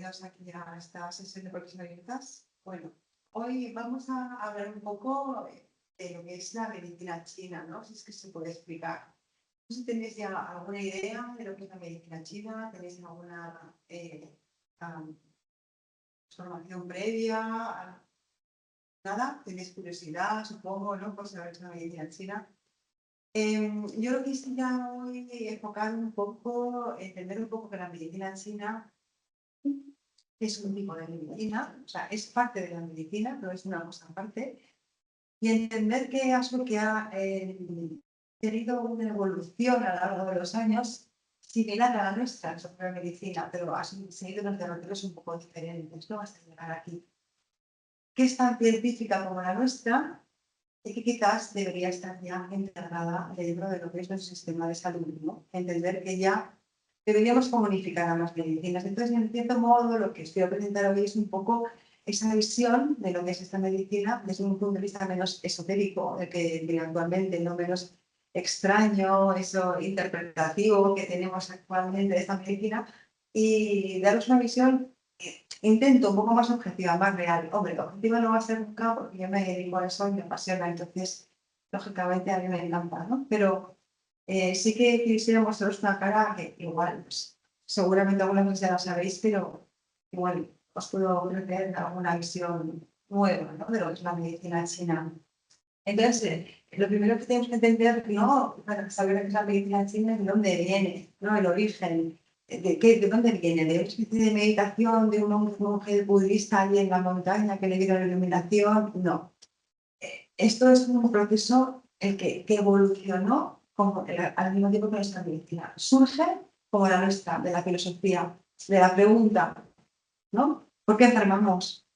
bienvenidos aquí a esta sesión de profesionalistas. Bueno, hoy vamos a hablar un poco de lo que es la medicina china, ¿no? Si es que se puede explicar. No sé si tenéis ya alguna idea de lo que es la medicina china, tenéis alguna formación previa, nada, tenéis curiosidad, supongo, ¿no? Por saber qué es la medicina china. Yo lo quisiera hoy enfocar un poco, entender un poco que la medicina china es un tipo de medicina, o sea, es parte de la medicina, no es una cosa aparte, y entender que es lo que ha tenido una evolución a lo largo de los años similar a la nuestra sobre la medicina, pero ha seguido unos derroteros un poco diferentes, ¿no? Hasta llegar aquí. Que es tan científica como la nuestra y que quizás debería estar ya integrada dentro de lo que es nuestro sistema de salud, ¿no? Entender que ya deberíamos unificar ambas medicinas. Entonces, en cierto modo, lo que os quiero presentar hoy es un poco esa visión de lo que es esta medicina desde un punto de vista menos esotérico, el que actualmente, no menos extraño, eso interpretativo que tenemos actualmente de esta medicina, y daros una visión, intento un poco más objetiva, más real. Hombre, objetiva no va a ser nunca porque yo me dedico a eso y me apasiona, entonces, lógicamente, a mí me encanta, ¿no? Pero sí que quisiera mostraros una cara que igual, pues, seguramente algunas veces ya la sabéis, pero igual os puedo ofrecer alguna visión nueva, ¿no? De lo que es la medicina china. Entonces, lo primero que tenemos que entender, ¿no? Para saber qué es la medicina china es de dónde viene, ¿no? El origen. ¿De dónde viene? ¿De una especie de meditación de un monje budista allí en la montaña que le dieron la iluminación? No. Esto es un proceso que evolucionó como al mismo tiempo que nuestra medicina. Surge como la nuestra, de la filosofía, de la pregunta, ¿no? ¿Por qué enfermamos?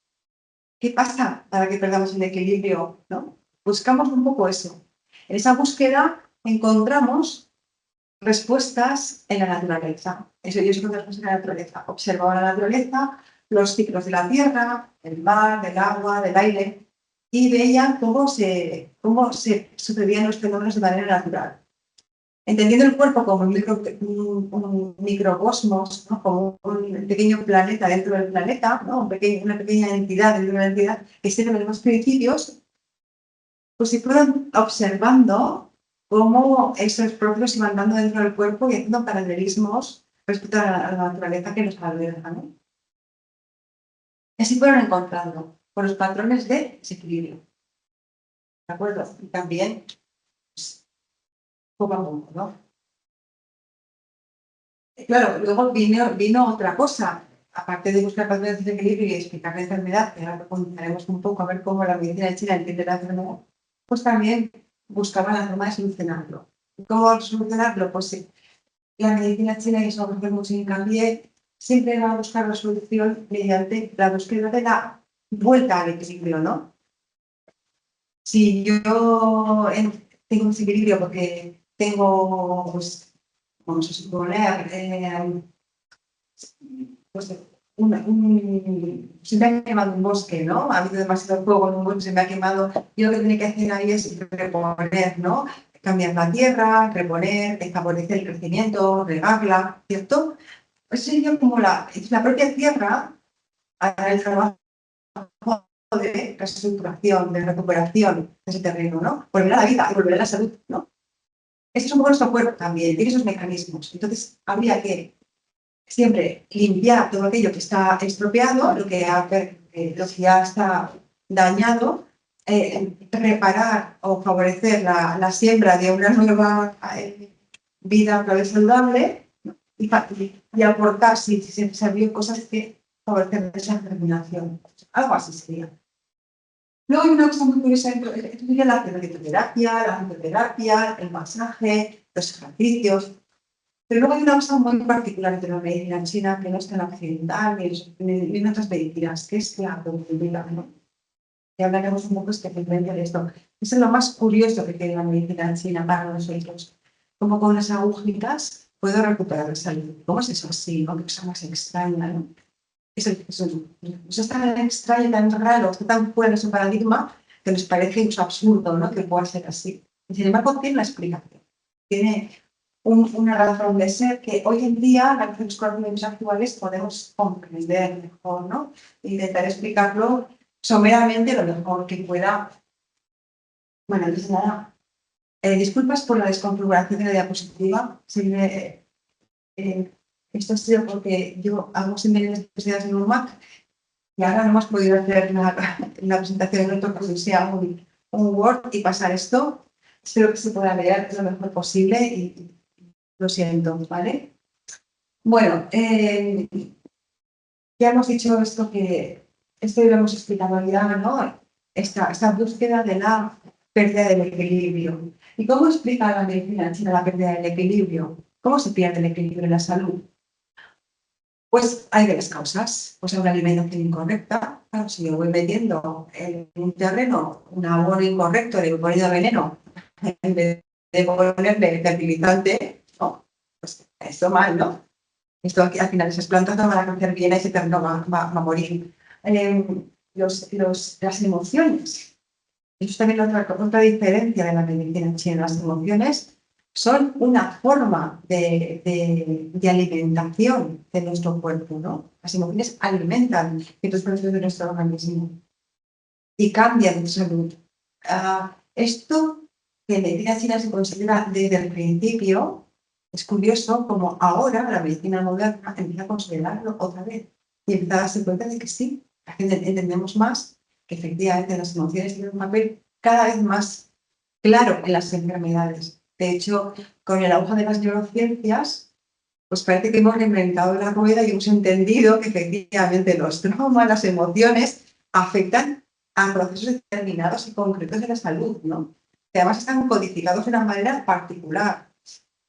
¿Qué pasa para que perdamos el equilibrio? ¿No? Buscamos un poco eso. En esa búsqueda encontramos respuestas en la naturaleza. Eso yo encontré respuestas en la naturaleza. Observaba la naturaleza, los ciclos de la tierra, del mar, del agua, del aire, y veía cómo se sucedían los fenómenos de manera natural. Entendiendo el cuerpo como un microcosmos, ¿no? Como un pequeño planeta dentro del planeta, ¿no? Una pequeña entidad dentro de una entidad que sigue los mismos principios, pues se fueron observando cómo esos procesos iban dando dentro del cuerpo y haciendo paralelismos respecto a la naturaleza que nos alberga, ¿no? Y así fueron encontrando con los patrones de desequilibrio. ¿De acuerdo? Y también, pues, poco a poco, ¿no? Claro, luego vino otra cosa. Aparte de buscar patrones de desequilibrio y explicar la enfermedad, que ahora contaremos un poco a ver cómo la medicina china entiende la enfermedad, pues también buscaba la forma de solucionarlo. ¿Cómo solucionarlo? Pues sí, la medicina china, y eso que mucho hincapié, siempre va a buscar la solución mediante la búsqueda de la vuelta al equilibrio, ¿no? Si yo tengo un desequilibrio porque tengo, pues, vamos a suponer, pues, se me ha quemado un bosque, ¿no? Ha habido demasiado fuego en un bosque, se me ha quemado. Y lo que tiene que hacer ahí es reponer, ¿no? Cambiar la tierra, reponer, favorecer el crecimiento, regarla, ¿cierto? Pues sería como la propia tierra hará el trabajo de reestructuración, de recuperación de ese terreno, ¿no? Volverá a la vida y volverá a la salud, ¿no? Ese es un poco nuestro cuerpo también, tiene esos mecanismos. Entonces, habría que siempre limpiar todo aquello que está estropeado, lo que ya está dañado, reparar o favorecer la siembra de una nueva vida otra vez saludable, ¿no? y aportar, si se vio cosas que favorecen esa germinación. Algo así sería. Luego hay una cosa muy curiosa, esto sería la fitoterapia, el masaje, los ejercicios. Pero luego hay una cosa muy particular entre la medicina china que no es tan occidental ni en otras medicinas, que es la acupuntura, ¿no? Y hablaremos un poco especialmente de esto. Eso es lo más curioso que tiene la medicina china para nosotros. Como con las agujitas puedo recuperar la salud. ¿Cómo es eso así? ¿No? Qué cosa más extraña, ¿no? Eso es tan extraño, tan raro, está tan fuera de su paradigma que nos parece absurdo, ¿no? Que pueda ser así. Y sin embargo, tiene una explicación. Tiene una razón de ser que hoy en día, gracias a los conocimientos actuales, podemos comprender mejor, ¿no? Intentar explicarlo someramente lo mejor que pueda. Bueno, antes de nada, disculpas por la desconfiguración de la diapositiva. Esto ha sido porque yo hago similitudes en un Mac y ahora no hemos podido hacer la presentación en otro que sea un Word y pasar esto. Espero que se pueda leer lo mejor posible y lo siento, ¿vale? Bueno, ya hemos dicho esto esto lo hemos explicado ya, ¿no? Esta búsqueda de la pérdida del equilibrio. ¿Y cómo explica la medicina china la pérdida del equilibrio? ¿Cómo se pierde el equilibrio en la salud? Pues hay varias causas. Pues hay una alimentación incorrecta. Claro, si yo voy metiendo en un terreno un abono incorrecto, le voy poniendo veneno, en vez de ponerle fertilizante, no, pues esto mal, ¿no? Esto aquí, al final esas plantas no van a crecer bien, ese terreno va a morir. Las emociones. Eso es también otra diferencia de la medicina china. Las emociones son una forma de alimentación de nuestro cuerpo, ¿no? Las emociones alimentan ciertos procesos de nuestro organismo y cambian de salud. Esto que en medicina china se considera desde el principio, es curioso como ahora la medicina moderna empieza a considerarlo otra vez y empieza a darse cuenta de que sí, entendemos más que efectivamente las emociones tienen un papel cada vez más claro en las enfermedades. De hecho, con el auge de las neurociencias, pues parece que hemos reinventado la rueda y hemos entendido que efectivamente los traumas, las emociones afectan a procesos determinados y concretos de la salud, ¿no? Que además están codificados de una manera particular.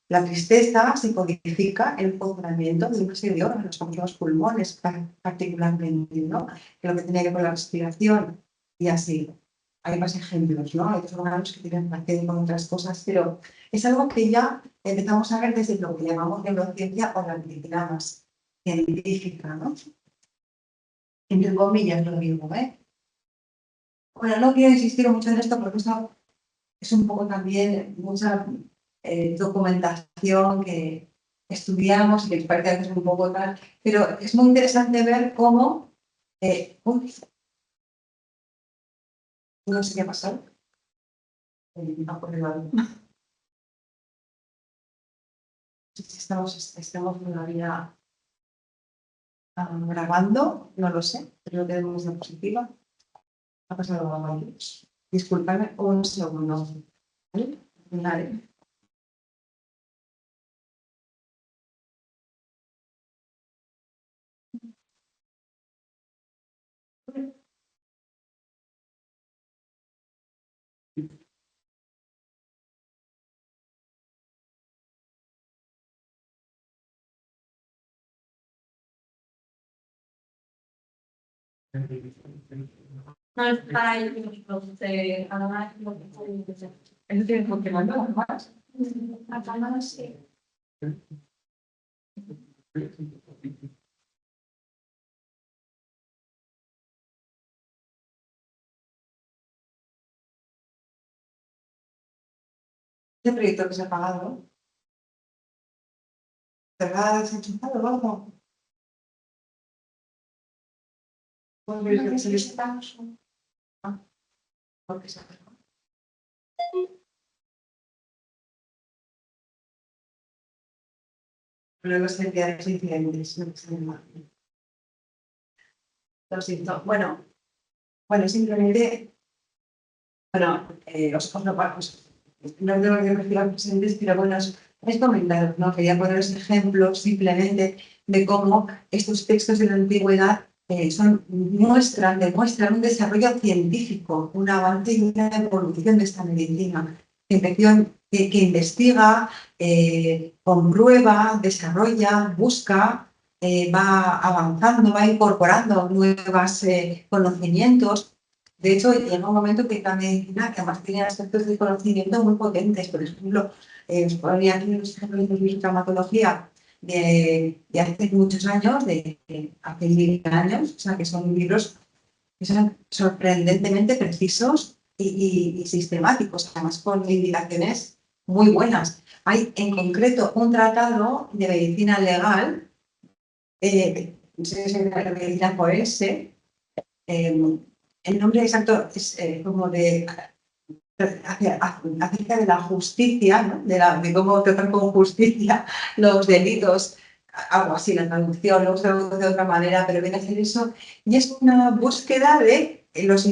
La tristeza se codifica en el funcionamiento de una serie de órganos, como los pulmones particularmente, ¿no? Que lo que tiene que ver con la respiración y así. Hay más ejemplos, ¿no? Hay otros órganos que tienen relación con otras cosas, pero es algo que ya empezamos a ver desde lo que llamamos neurociencia o la medicina más científica, ¿no? Entre comillas lo digo, ¿eh? Bueno, no quiero insistir mucho en esto porque esto es un poco también mucha documentación que estudiamos y que nos parece a veces un poco tal, pero es muy interesante ver cómo... uy, no sé qué ha pasado. Estamos todavía grabando, no lo sé, pero no tenemos diapositiva. Ha pasado algo ahí. Disculpadme un segundo. ¿Vale? Vale. No es para ellos los de eso tiene funcionando más. Acá sí. Este proyecto que se ha pagado, ¿verdad? ¿Desenchufado o algo? Pues solicitamos. Porque se ha pagado. Luego se envían los incidentes, no se llama. Lo siento. Bueno, simplemente, bueno, los párrafos, no tengo que referir a los presentes, pero bueno, es comentado, ¿no? Quería poneros ejemplos simplemente de cómo estos textos de la antigüedad demuestran un desarrollo científico, un avance y una evolución de esta medicina. Infección que investiga, comprueba, desarrolla, busca, va avanzando, va incorporando nuevos conocimientos. De hecho, llega un momento que la medicina, que además tiene aspectos de conocimiento muy potentes, por ejemplo, os ponía aquí unos ejemplos de traumatología de hace muchos años, de hace 1000 años, o sea, que son libros que son sorprendentemente precisos y sistemáticos, además con indicaciones muy buenas. hay en concreto un tratado de medicina legal, no sé si es la medicina forense, el nombre exacto es como de acerca de la justicia, ¿no? de cómo tratar con justicia los delitos, algo así, la traducción, lo traduce de otra manera, pero viene a hacer eso, y es una búsqueda de los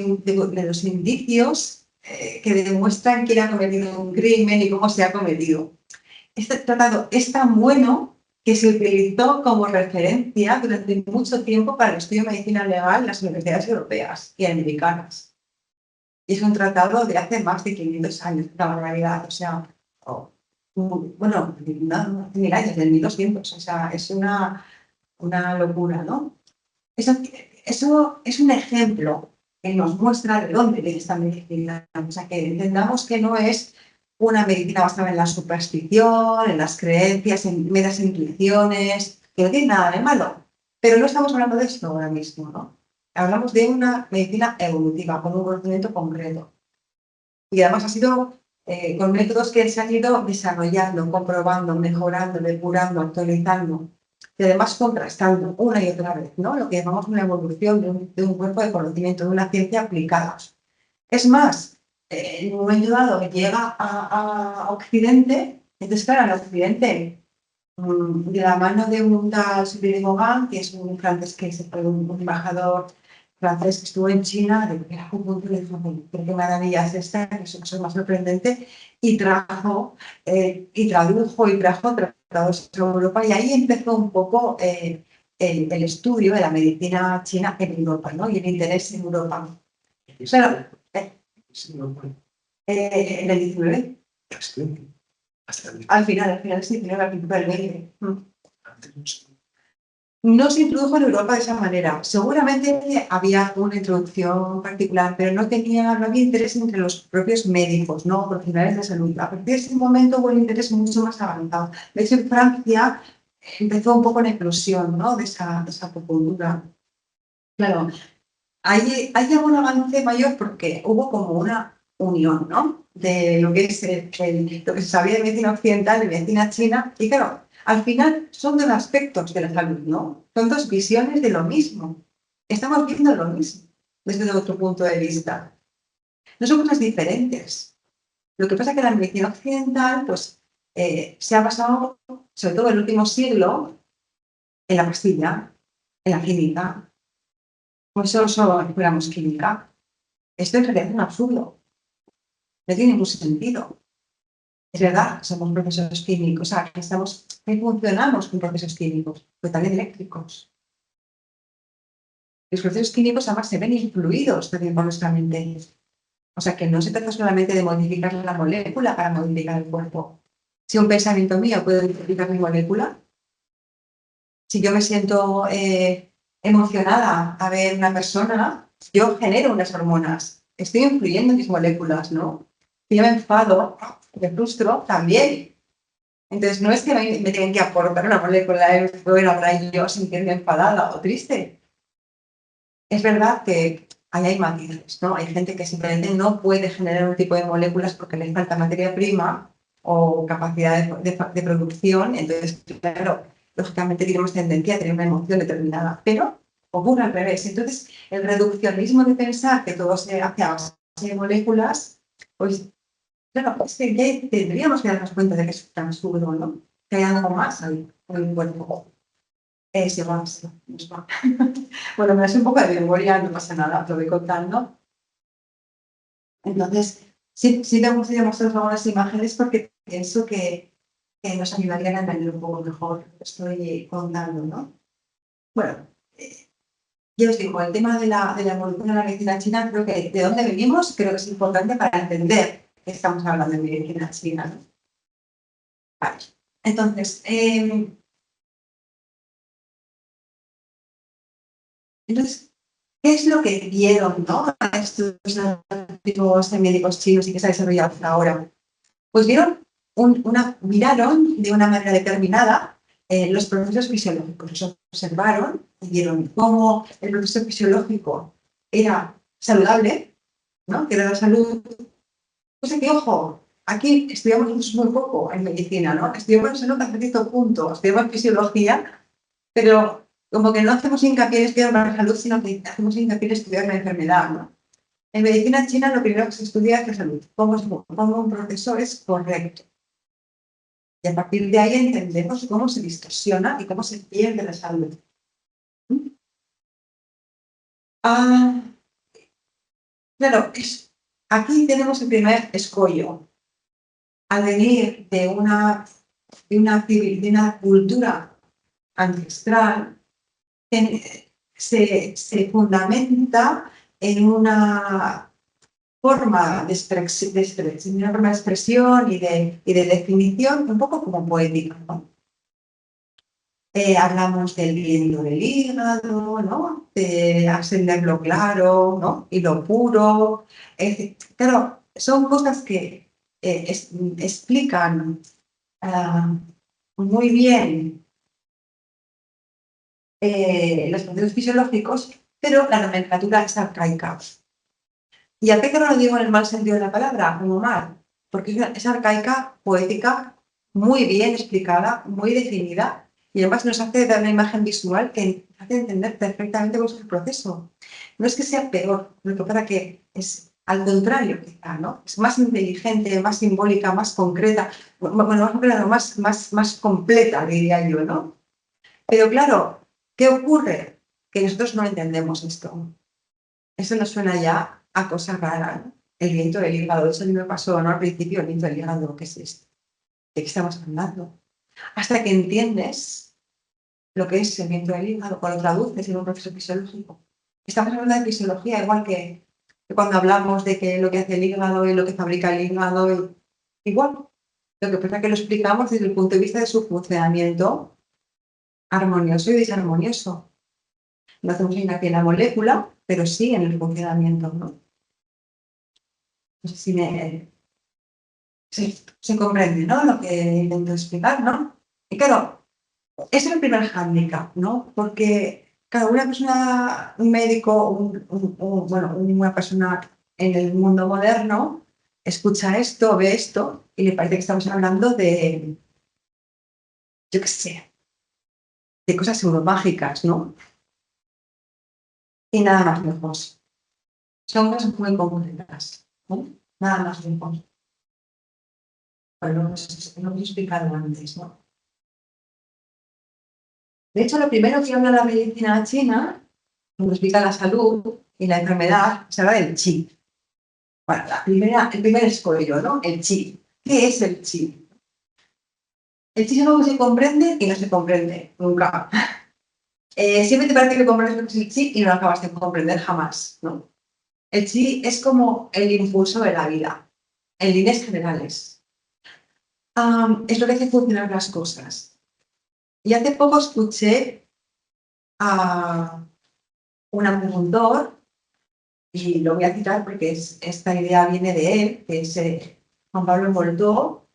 indicios que demuestran quién ha cometido un crimen y cómo se ha cometido. Este tratado es tan bueno que se utilizó como referencia durante mucho tiempo para el estudio de medicina legal en las universidades europeas y americanas. Y es un tratado de hace más de 500 años, una barbaridad, o sea, bueno, no hace 1000 años, del 1200, o sea, es una locura, ¿no? Eso es un ejemplo que nos muestra de dónde viene esta medicina, o sea, que entendamos que no es una medicina basada en la superstición, en las creencias, en meras intuiciones, que no tiene nada de malo, pero no estamos hablando de esto ahora mismo, ¿no? Hablamos de una medicina evolutiva, con un conocimiento concreto. Y además ha sido con métodos que se han ido desarrollando, comprobando, mejorando, depurando, actualizando y además contrastando una y otra vez, ¿no? Lo que llamamos una evolución de un cuerpo de conocimiento, de una ciencia aplicada. Es más, en un momento dado llega a Occidente, entonces claro, en Occidente, de la mano de un tal Cyril de Gauguin, que es un francés que fue un embajador francés que estuvo en China, de que era un punto de qué maravilla es esta, que es más sorprendente, y trajo, y tradujo y trajo tratados a Europa, y ahí empezó un poco el estudio de la medicina china en Europa, ¿no? Y el interés en Europa. Claro, en el 19. Al final del 19, al principio del 20. No se introdujo en Europa de esa manera. Seguramente había una introducción particular, pero no había interés entre los propios médicos, no profesionales de salud. A partir de ese momento hubo un interés mucho más avanzado. De hecho, en Francia empezó un poco la eclosión, ¿no? de esa acupuntura. Claro, hay algún avance mayor porque hubo como una unión, ¿no? De lo que es lo que se sabía de medicina occidental y medicina china. Y claro, al final son dos aspectos de la salud, ¿no? Son dos visiones de lo mismo. Estamos viendo lo mismo desde otro punto de vista. No son cosas diferentes. Lo que pasa es que la medicina occidental, pues, se ha basado, sobre todo en el último siglo, en la pastilla, en la química. Pues solo fuéramos química. Esto en realidad es un absurdo. No tiene ningún sentido. Es verdad, somos procesos químicos, o sea, que funcionamos con procesos químicos, pero también eléctricos. Los procesos químicos además se ven influidos también por nuestra mente. O sea, que no se trata solamente de modificar la molécula para modificar el cuerpo. Si un pensamiento mío puede modificar mi molécula, si yo me siento emocionada a ver una persona, yo genero unas hormonas. Estoy influyendo en mis moléculas, ¿no? Si yo me enfado, me frustro, también. Entonces, no es que me tengan que aportar una molécula y para yo sentirme enfadada o triste. Es verdad que ahí hay matices, ¿no? Hay gente que simplemente no puede generar un tipo de moléculas porque le falta materia prima o capacidad de producción. Entonces, claro, lógicamente tenemos tendencia a tener una emoción determinada, pero ocurre al revés. Entonces, el reduccionismo de pensar que todo se hace a base de moléculas, pues claro, es que ya tendríamos que darnos cuenta de que es tan absurdo, ¿no? Que hay algo más ahí en el cuerpo. Se va. Bueno, me hace un poco de memoria, no pasa nada, lo voy contando. Entonces, sí me gustaría mostrar algunas imágenes porque pienso que nos ayudarían a entender un poco mejor lo que estoy contando, ¿no? Bueno, ya os digo, el tema de la evolución de la medicina china, creo que de dónde venimos, creo que es importante para entender que estamos hablando de medicina china, ¿no? Vale. Entonces, ¿qué es lo que vieron, ¿no? Estos antiguos médicos chinos y que se ha desarrollado hasta ahora? Pues miraron de una manera determinada los procesos fisiológicos. Los observaron y vieron cómo el proceso fisiológico era saludable, ¿no? Que era la salud. Pues que, ojo, aquí estudiamos muy poco en medicina, ¿no? Estudiamos en hasta cierto punto, estudiamos fisiología, pero como que no hacemos hincapié en estudiar la salud, sino que hacemos hincapié en estudiar la enfermedad, ¿no? En medicina china lo primero que se estudia es la salud, cómo un proceso es correcto. Y a partir de ahí entendemos cómo se distorsiona y cómo se pierde la salud. Claro, aquí tenemos el primer escollo. Al venir de una cultura ancestral, se fundamenta en una forma de expresión y de definición un poco como poética, ¿no? Hablamos del viento del hígado, ¿no? De ascenderlo claro, ¿no? Y lo puro. Claro, son cosas que explican muy bien los procesos fisiológicos, pero la nomenclatura es arcaica. ¿Y a qué no lo digo en el mal sentido de la palabra? Como mal, porque es arcaica, poética, muy bien explicada, muy definida, y además nos hace dar una imagen visual que hace entender perfectamente cómo es el proceso. No es que sea peor, lo que pasa que es al contrario, quizá, ¿no? Es más inteligente, más simbólica, más concreta, bueno, más completa, diría yo, ¿no? Pero claro, ¿qué ocurre? Que nosotros no entendemos esto. Eso nos suena ya a cosa rara, ¿no? El viento del hígado, eso a mí me pasó, ¿no? Al principio, el viento del hígado, ¿qué es esto? ¿De qué estamos hablando? Hasta que entiendes lo que es el viento del hígado, cuando traduces en un proceso fisiológico. Estamos hablando de fisiología, igual que cuando hablamos de que lo que hace el hígado y lo que fabrica el hígado, igual. Lo que pasa es que lo explicamos desde el punto de vista de su funcionamiento armonioso y desarmonioso. No hacemos hincapié en la molécula, pero sí en el funcionamiento, ¿no? No sé si se comprende, ¿no? Lo que intento explicar, ¿no? Y claro, ese es el primer hándicap, ¿no? Porque cada una persona, un médico, bueno, una persona en el mundo moderno, escucha esto, ve esto, y le parece que estamos hablando de, yo qué sé, de cosas pseudomágicas, ¿no? Y nada más lejos. Son cosas muy concretas, ¿no? Nada más lejos. Bueno, lo hemos explicado antes, ¿no? De hecho, lo primero que habla la medicina china, cuando explica la salud y la enfermedad, se habla del chi. Bueno, el primer escollo, ¿no? El chi. ¿Qué es el chi? El chi es algo que se comprende y no se comprende, nunca. Siempre te parece que comprendes lo que es el chi y no lo acabas de comprender jamás, ¿no? El chi es como el impulso de la vida, en líneas generales. Es lo que hace funcionar las cosas. Y hace poco escuché a un acupuntor, y lo voy a citar porque esta idea viene de él, que es Juan Pablo Moltó,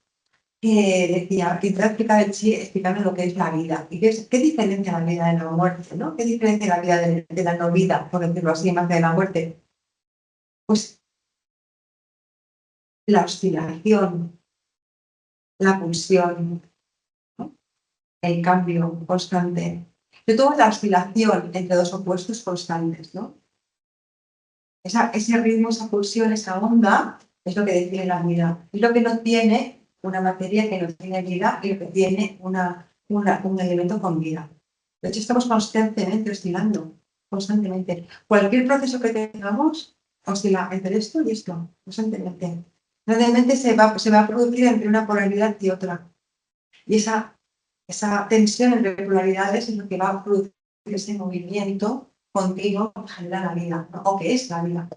que decía, que intenta explicar el chi, explicando lo que es la vida. ¿Y qué diferencia la vida de la muerte? ¿No? ¿Qué diferencia la vida de la no vida, por decirlo así, más de la muerte? Pues la oscilación, la pulsión, ¿no? El cambio constante. Sobre todo la oscilación entre dos opuestos constantes, ¿no? Ese ritmo, esa pulsión, esa onda, es lo que define la vida. Es lo que no tiene una materia que no tiene vida y lo que tiene un elemento con vida. De hecho, estamos constantemente oscilando, constantemente. Cualquier proceso que tengamos oscila entre esto y esto, constantemente. Realmente se va a producir entre una polaridad y otra. Y esa tensión entre polaridades es lo que va a producir ese movimiento continuo que genera la vida, ¿no? O que es la vida.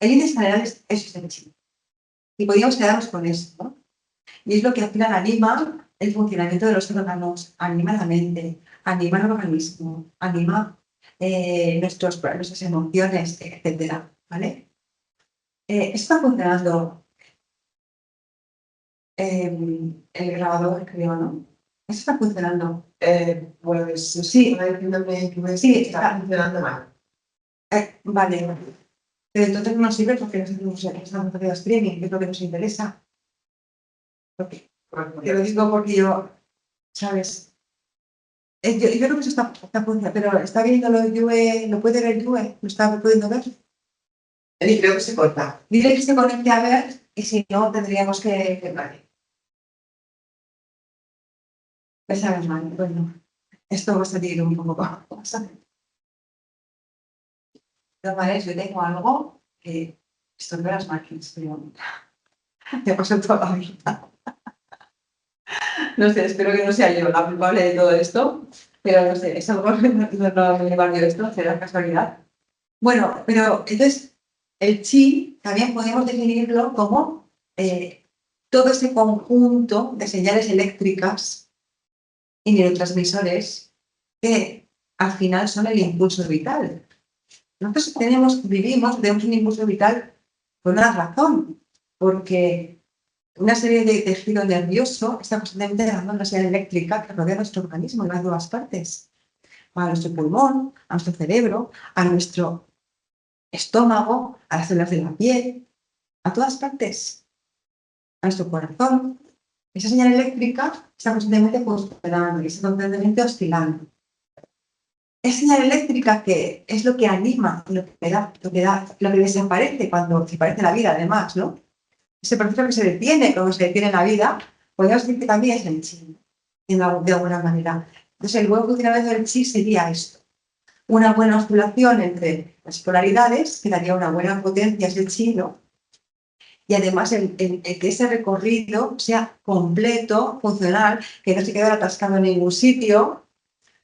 En líneas generales, eso es el chi. Y podríamos quedarnos con eso, ¿no? Y es lo que al final anima el funcionamiento de los órganos, anima la mente, anima el organismo, anima nuestras emociones, etcétera, ¿vale? Está funcionando el grabador, creo, ¿no? Eso está funcionando. Pues Sí, está diciéndome que sí, está funcionando mal. vale. Pero entonces no nos sirve porque estamos haciendo streaming, que es lo que nos interesa. Te lo digo porque yo, ¿sabes? Yo creo que eso está funcionando, pero está viendo lo Yue, ¿lo puede ver Yue? ¿Lo está pudiendo ver? Y creo que se corta. Dile que se conecte a ver y si no, tendríamos que vale. Me sabe mal, bueno, esto va a salir un poco. Vale, yo tengo algo que esto no las máquinas, pero me pasó toda la vida. No sé, espero que no sea yo la culpable de todo esto, pero no sé, es algo que no me lleva yo esto, será casualidad. Bueno, pero entonces el chi también podemos definirlo como todo ese conjunto de señales eléctricas y neurotransmisores que al final son el impulso vital. Nosotros tenemos un impulso vital por una razón, porque una serie de tejido nervioso está constantemente dando una señal eléctrica que rodea nuestro organismo y va a todas partes, a nuestro pulmón, a nuestro cerebro, a nuestro estómago, a las células de la piel, a todas partes, a nuestro corazón. Esa señal eléctrica está constantemente funcionando y está constantemente oscilando. Es señal eléctrica que es lo que anima, lo que desaparece cuando desaparece la vida, además, ¿no? Ese proceso que se detiene, cuando se detiene la vida, podemos decir que también es el chi, de alguna manera. Entonces, el buen funcionamiento del chi sería esto. Una buena oscilación entre las polaridades, que daría una buena potencia a ese chi, ¿no? Y además que ese recorrido sea completo, funcional, que no se quedara atascado en ningún sitio,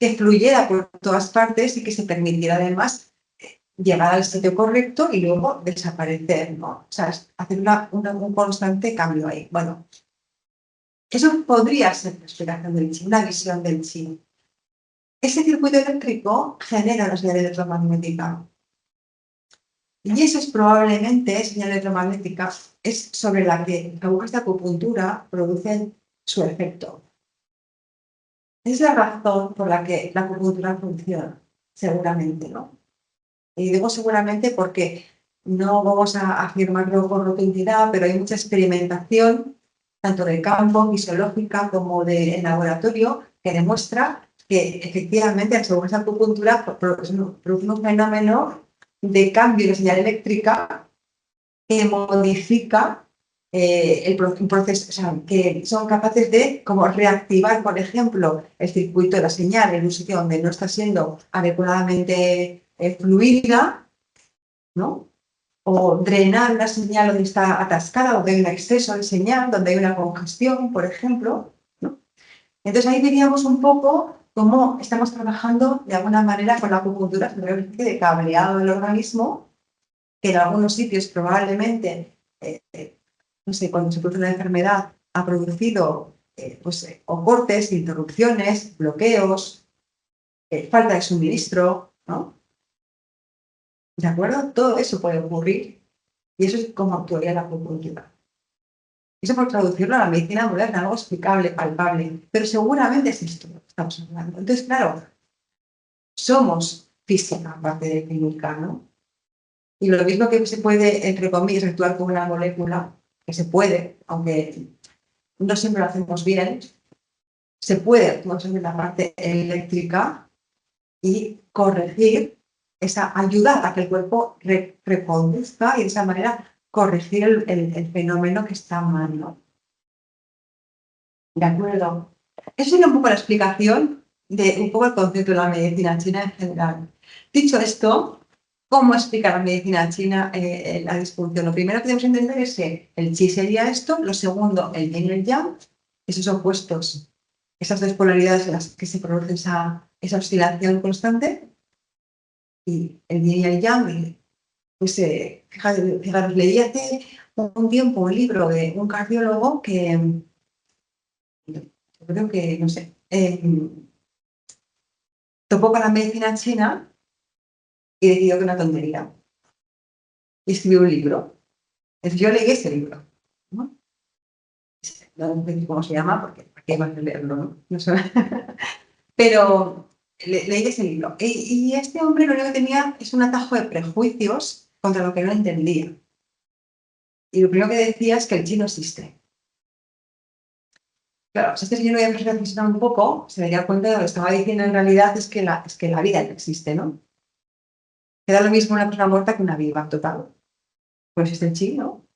que fluyera por todas partes y que se permitiera además llegar al sitio correcto y luego desaparecer, ¿no? O sea, hacer un constante cambio ahí. Bueno, eso podría ser la explicación del chi, una visión del chi. Ese circuito eléctrico genera una señal electromagnética. Y eso es probablemente, señal electromagnética, es sobre la que agujas de acupuntura producen su efecto. Es la razón por la que la acupuntura funciona, seguramente, ¿no? Y digo seguramente porque no vamos a afirmarlo con rotundidad, pero hay mucha experimentación, tanto de campo, fisiológica, como de en laboratorio, que demuestra que efectivamente las agujas de acupuntura producen un fenómeno de cambio de señal eléctrica que modifica un proceso, o sea, que son capaces de como reactivar, por ejemplo, el circuito de la señal en un sitio donde no está siendo adecuadamente fluida, ¿no? O drenar la señal donde está atascada, donde hay un exceso de señal, donde hay una congestión, por ejemplo, ¿no? Entonces ahí veríamos un poco cómo estamos trabajando de alguna manera con la acupuntura sobre una especie de cableado del organismo, que en algunos sitios probablemente, no sé, cuando se produce una enfermedad, ha producido o cortes, interrupciones, bloqueos, falta de suministro, ¿no? ¿De acuerdo? Todo eso puede ocurrir y eso es como actuaría la acupuntura. Eso por traducirlo a la medicina moderna, algo explicable, palpable, pero seguramente es esto lo que estamos hablando. Entonces, claro, somos física aparte de química, ¿no? Y lo mismo que se puede, entre comillas, actuar con una molécula, que se puede, aunque no siempre lo hacemos bien, se puede actuar sobre la parte eléctrica y corregir esa, ayudar a que el cuerpo reconduzca y de esa manera corregir el fenómeno que está mal, ¿no? De acuerdo. Esa sería un poco la explicación de un poco el concepto de la medicina china en general. Dicho esto, ¿cómo explica la medicina china la disfunción? Lo primero que debemos entender es que el chi sería esto, lo segundo, el yin y el yang, esos opuestos, esas dos polaridades en las que se produce esa oscilación constante, y el yin y el yang, pues fijaros, leí hace un tiempo un libro de un cardiólogo que yo creo que, no sé, topó con la medicina china y decidió que una tontería. Y escribió un libro. Entonces, yo leí ese libro, ¿no? No sé cómo se llama, porque ¿para qué vas a leerlo, no? No sé. Pero leí ese libro. Y este hombre lo único que tenía es un atajo de prejuicios contra lo que no entendía. Y lo primero que decía es que el chi no existe. Claro, si este señor hubiera reflexionado un poco, se daría cuenta de lo que estaba diciendo en realidad es que la vida no existe, ¿no? Queda lo mismo una persona muerta que una viva, total. Pues es el chi, ¿no?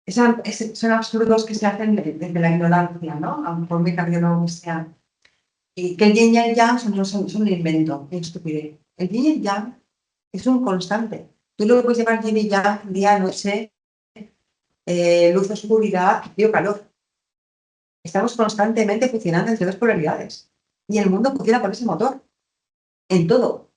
Son absurdos que se hacen desde la ignorancia, ¿no? A lo mejor muy cardiólogo que sea. Y que el yin y el yang son un invento, una estupidez. El yin y el yang es un constante. Tú lo puedes llevar yin y yang, día, noche, luz, oscuridad, frío, calor. Estamos constantemente funcionando entre dos polaridades. Y el mundo funciona por ese motor, en todo.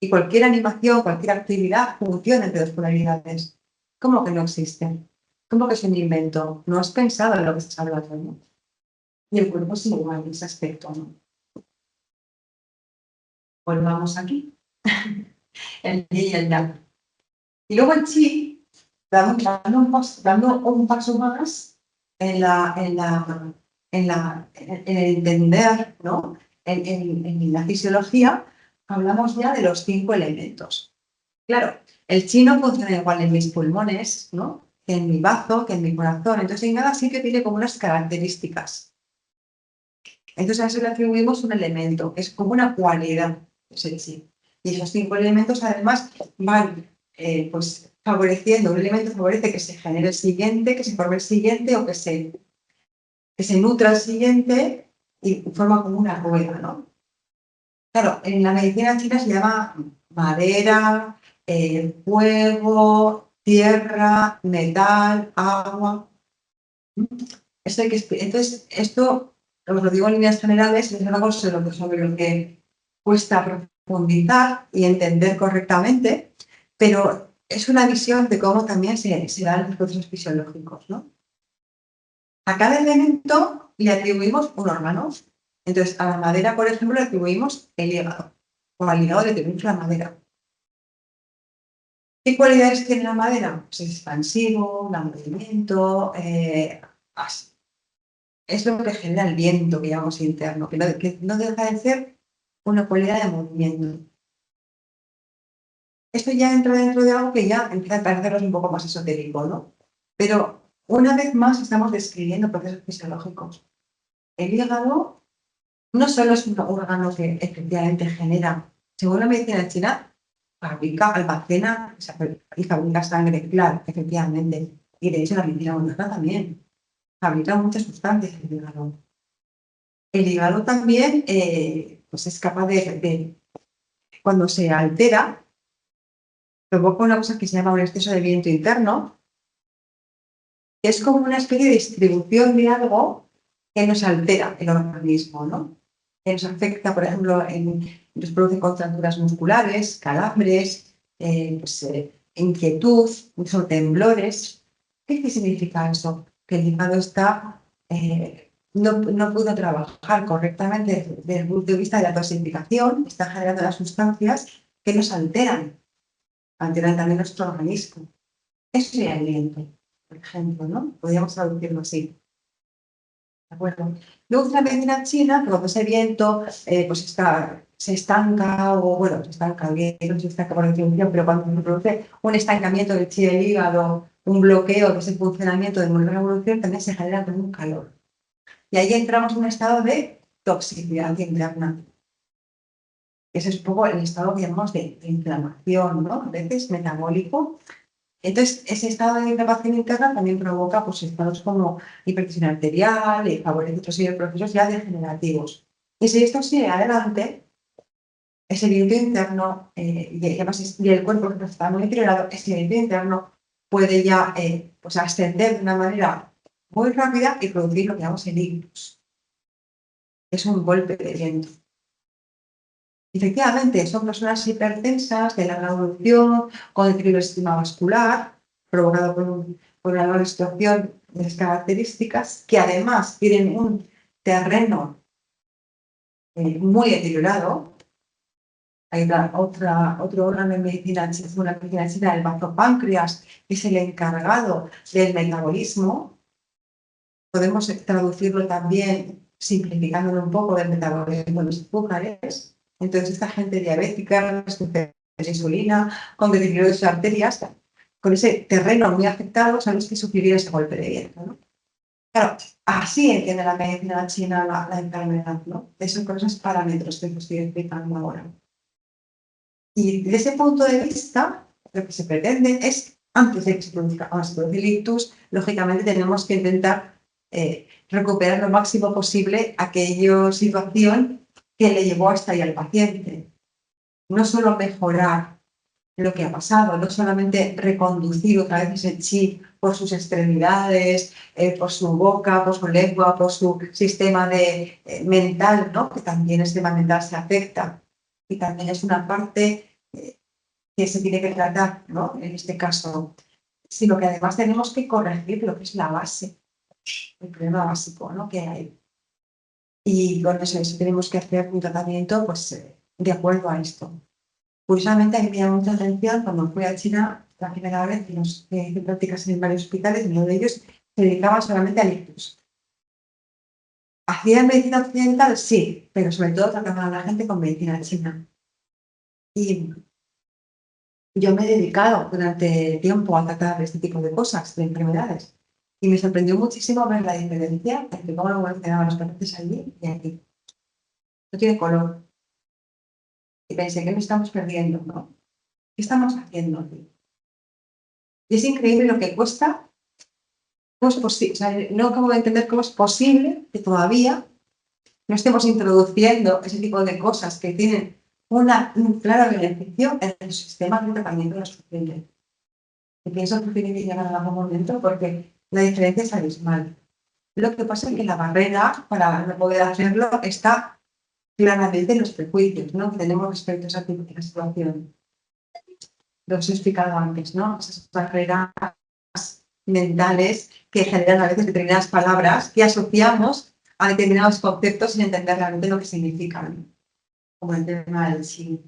Y cualquier animación, cualquier actividad funciona entre dos polaridades. ¿Cómo que no existen? ¿Cómo que es un invento? No has pensado en lo que estás hablando, ¿no? Y el cuerpo es igual en ese aspecto, ¿no? Volvamos aquí, el yin y el yang. Y luego el chi, dando un paso más en el entender, ¿no? En la fisiología, hablamos ya de los 5 elementos. Claro, el chi no funciona igual en mis pulmones, ¿no? Que en mi bazo, que en mi corazón. Entonces, en cada sí que tiene como unas características. Entonces, a eso le atribuimos un elemento, es como una cualidad, es el chi. Y esos 5 elementos, además, van pues, favoreciendo, un elemento favorece que se genere el siguiente, que se forme el siguiente o que se nutra el siguiente y forma como una rueda, ¿no? Claro, en la medicina china se llama madera, fuego, tierra, metal, agua. Entonces, esto, os lo digo en líneas generales, es algo sobre lo que cuesta profundizar y entender correctamente, pero es una visión de cómo también se dan los procesos fisiológicos, ¿no? A cada elemento le atribuimos un órgano. Entonces, a la madera, por ejemplo, le atribuimos el hígado, o al hígado le atribuimos la madera. ¿Qué cualidades tiene la madera? Pues es expansivo, da movimiento, es lo que genera el viento que llamamos interno, que no deja de ser una cualidad de movimiento. Esto ya entra dentro de algo que ya empieza a parecernos un poco más esotérico, ¿no? Pero una vez más estamos describiendo procesos fisiológicos. El hígado no solo es un órgano que efectivamente genera, según la medicina china, fabrica, almacena y fabrica sangre, claro, efectivamente. Y de hecho la medicina moderna también fabrica muchas sustancias el hígado. El hígado también pues es capaz cuando se altera, provoca una cosa que se llama un exceso de viento interno, que es como una especie de distribución de algo que nos altera el organismo, ¿no? Que nos afecta, por ejemplo, nos produce contracturas musculares, calambres, inquietud, incluso temblores. ¿Qué significa eso? Que el hígado no pudo trabajar correctamente desde el punto de vista de la dosificación, está generando las sustancias que nos alteran también nuestro organismo. Eso sería el viento, por ejemplo, ¿no? Podríamos traducirlo así. ¿De acuerdo? Luego, la medicina china, cuando ese viento pues se estanca, o bueno, se estanca, el viento no se estanca por definición, pero cuando se produce un estancamiento del chi del hígado, un bloqueo de ese funcionamiento de nuestra evolución, también se genera como un calor. Y ahí entramos en un estado de toxicidad interna. Ese es un poco el estado que llamamos de inflamación, ¿no? A veces metabólico. Entonces, ese estado de inflamación interna también provoca pues, estados como hipertensión arterial y favorece otros procesos ya degenerativos. Y si esto sigue adelante, ese viento interno y el cuerpo que está muy deteriorado, ese viento interno puede ya pues ascender de una manera muy rápida y producir lo que llamamos el ictus. Es un golpe de viento. Efectivamente, son personas hipertensas, de larga evolución, con deterioro del sistema vascular, provocado por una nueva situación de las características, que además tienen un terreno muy deteriorado. Hay otro órgano en medicina china, el bazopáncreas, que es el encargado del metabolismo. Podemos traducirlo también, simplificándolo un poco, del metabolismo de los azúcares. Entonces, esta gente diabética, resistencia a la insulina, con deterioro de sus arterias, con ese terreno muy afectado, son los que sufrirían ese golpe de viento, ¿no? Claro, así entiende la medicina china la enfermedad, ¿no? Con esos parámetros que os estoy explicando ahora. Y desde ese punto de vista, lo que se pretende es, antes de que se produzca el ictus, lógicamente tenemos que intentar recuperar lo máximo posible aquella situación que le llevó hasta ahí al paciente. No solo mejorar lo que ha pasado, no solamente reconducir otra vez ese chi por sus extremidades, por su boca, por su lengua, por su sistema mental, ¿no? Que también el sistema mental se afecta. Y también es una parte que se tiene que tratar, ¿no? En este caso, sino que además tenemos que corregir lo que es la base, el problema básico, ¿no? Que hay. Y con eso tenemos que hacer un tratamiento, pues, de acuerdo a esto. Curiosamente, a mí me llamó mucha atención cuando fui a China la primera vez, que hice prácticas en varios hospitales, y uno de ellos se dedicaba solamente al ictus. ¿Hacía medicina occidental? Sí, pero sobre todo trataba a la gente con medicina china. Y yo me he dedicado durante tiempo a tratar este tipo de cosas, de enfermedades. Y me sorprendió muchísimo ver la diferencia entre cómo evolucionaban los pacientes allí y aquí. No tiene color. Y pensé, ¿qué nos estamos perdiendo, no? ¿Qué estamos haciendo aquí? Y es increíble lo que cuesta. ¿Cómo es posible? O sea, no acabo de entender cómo es posible que todavía no estemos introduciendo ese tipo de cosas que tienen un claro beneficio en el sistema de tratamiento de los pacientes. Y pienso que tiene que llegar en algún momento porque la diferencia es abismal. Lo que pasa es que la barrera para no poder hacerlo está claramente en los prejuicios, ¿no? Que tenemos respecto a esa situación. Lo os he explicado antes, ¿no? Esas barreras mentales que generan a veces determinadas palabras que asociamos a determinados conceptos sin entender realmente lo que significan, como el tema del sí.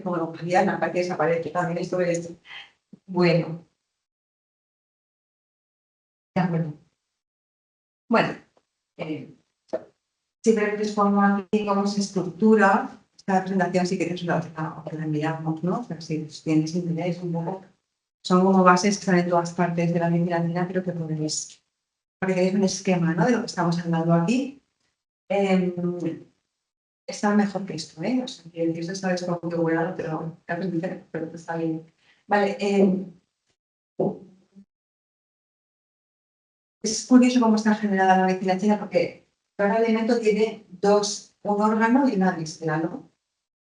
Como Diana, para que desaparezca también esto es bueno. De acuerdo. Bueno, simplemente os pongo aquí cómo se estructura esta presentación, si queréis la enviamos, ¿no? Pero si tienes interés un poco, son como bases que están en todas partes de la medicina latina, pero que podéis, para que veáis un esquema, ¿no? De lo que estamos hablando aquí. Está mejor que esto, ¿eh? O sea, que esto sabes cómo que bueno, pero está bien. Vale, es curioso cómo está generada la medicina china porque cada elemento tiene un órgano y una víscera, ¿no?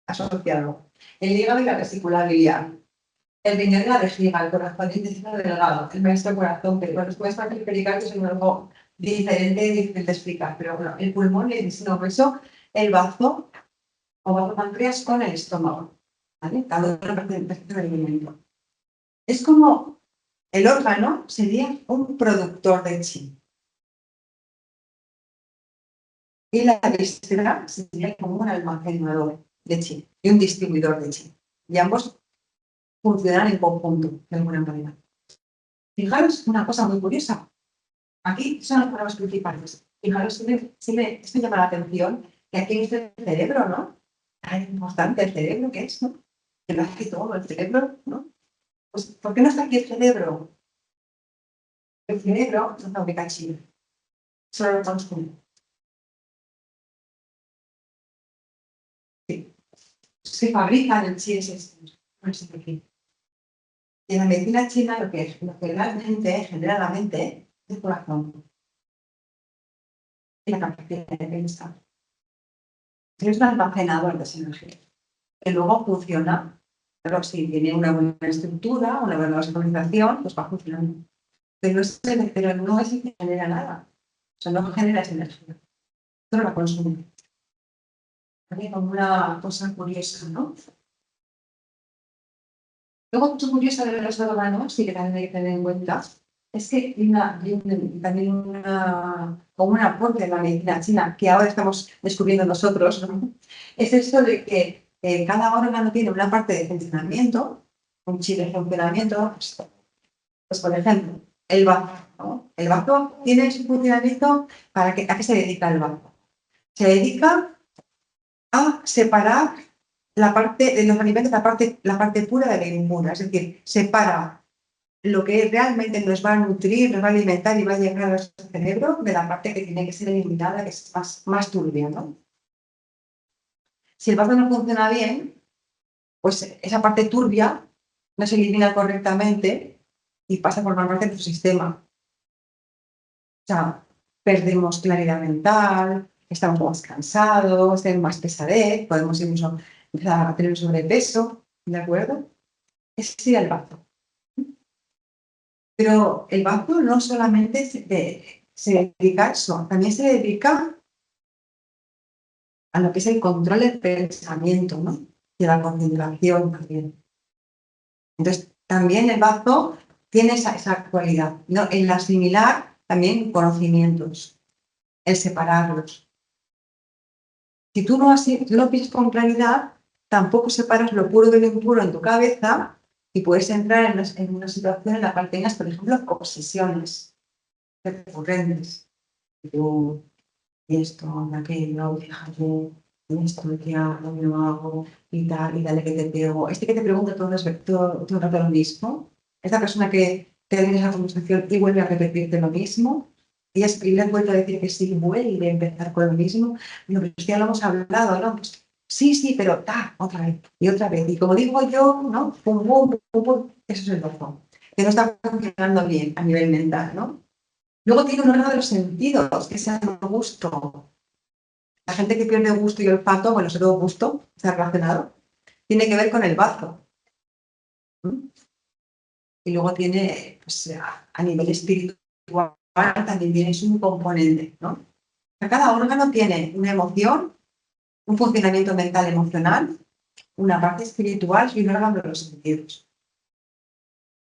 Asociado. El hígado y la vesícula biliar. El riñón y la vejiga, el corazón y el intestino delgado, el maestro corazón, pero bueno, después para el pericardio es algo diferente y difícil de explicar, pero bueno, el pulmón, el intestino grueso, el bazo o bazo páncreas con el estómago, ¿vale? Cada una parte del alimento. Es como el órgano sería un productor de chi y la víscera sería como un almacenador de chi y un distribuidor de chi. Y ambos funcionan en conjunto, de alguna manera. Fijaros una cosa muy curiosa. Aquí son las palabras principales. Fijaros, esto llama la atención, que aquí es el cerebro, ¿no? Es importante el cerebro, ¿qué es, no? Que lo hace todo, el cerebro, ¿no? Pues, ¿por qué no está aquí el cerebro? El cerebro no fabrica chi, solo lo consume. Sí. Se fabrica el chi, es esto. No es aquí. Y en la medicina china lo que realmente genera la mente es el corazón y la capacidad de pensar. Es un almacenador de esa energía, que luego funciona. Pero si tiene una buena estructura, una buena organización, pues va funcionando. Pero no es el que genera nada. O sea, no genera esa energía. Solo la consume. ¿Vale? Como una cosa curiosa, ¿no? Luego, cosa curiosa de los órganos, sí que también hay que tener en cuenta, es que también como un aporte de la medicina china, que ahora estamos descubriendo nosotros, ¿no? Es esto de que cada órgano tiene una parte de funcionamiento, un chip de funcionamiento, pues por ejemplo, el bazo, ¿no? El bazo tiene su funcionamiento ¿a qué se dedica el bazo? Se dedica a separar la parte de los alimentos, la parte pura de la impura, es decir, separa lo que realmente nos va a nutrir, nos va a alimentar y va a llegar a nuestro cerebro, de la parte que tiene que ser eliminada, que es más turbia, ¿no? Si el vaso no funciona bien, pues esa parte turbia no se elimina correctamente y pasa por formar parte de tu sistema. O sea, perdemos claridad mental, estamos más cansados, tenemos más pesadez, podemos incluso empezar a tener sobrepeso, ¿de acuerdo? Ese sería el bazo. Pero el bazo no solamente se dedica a eso, también se dedica a lo que es el control del pensamiento, ¿no? Y a la concentración también. Entonces, también el bazo tiene esa cualidad, ¿no? El asimilar también conocimientos, el separarlos. Si tú no lo piensas con claridad, tampoco separas lo puro de lo impuro en tu cabeza y puedes entrar en una situación en la cual tengas, por ejemplo, obsesiones recurrentes. Y esto, aquello, fíjate, y esto, ¿qué hago? No hago, y tal, y dale que te pego. Este que te pregunta todo el rato lo mismo, esta persona que te da esa conversación y vuelve a repetirte lo mismo, y le has vuelto a decir que sí, vuelve a empezar con lo mismo, digo, pero ya lo hemos hablado, ¿no? Pues, sí, pero otra vez, y otra vez. Y como digo yo, ¿no? Pum, pum, pum, pum, eso es el razón. Que no está funcionando bien a nivel mental, ¿no? Luego tiene un órgano de los sentidos, que es el gusto. La gente que pierde gusto y olfato, bueno, sobre todo gusto, está relacionado, tiene que ver con el bazo. ¿Mm? Y luego tiene, pues, a nivel espiritual, también tiene un componente, ¿no? Cada órgano tiene una emoción, un funcionamiento mental emocional, una parte espiritual y un órgano de los sentidos.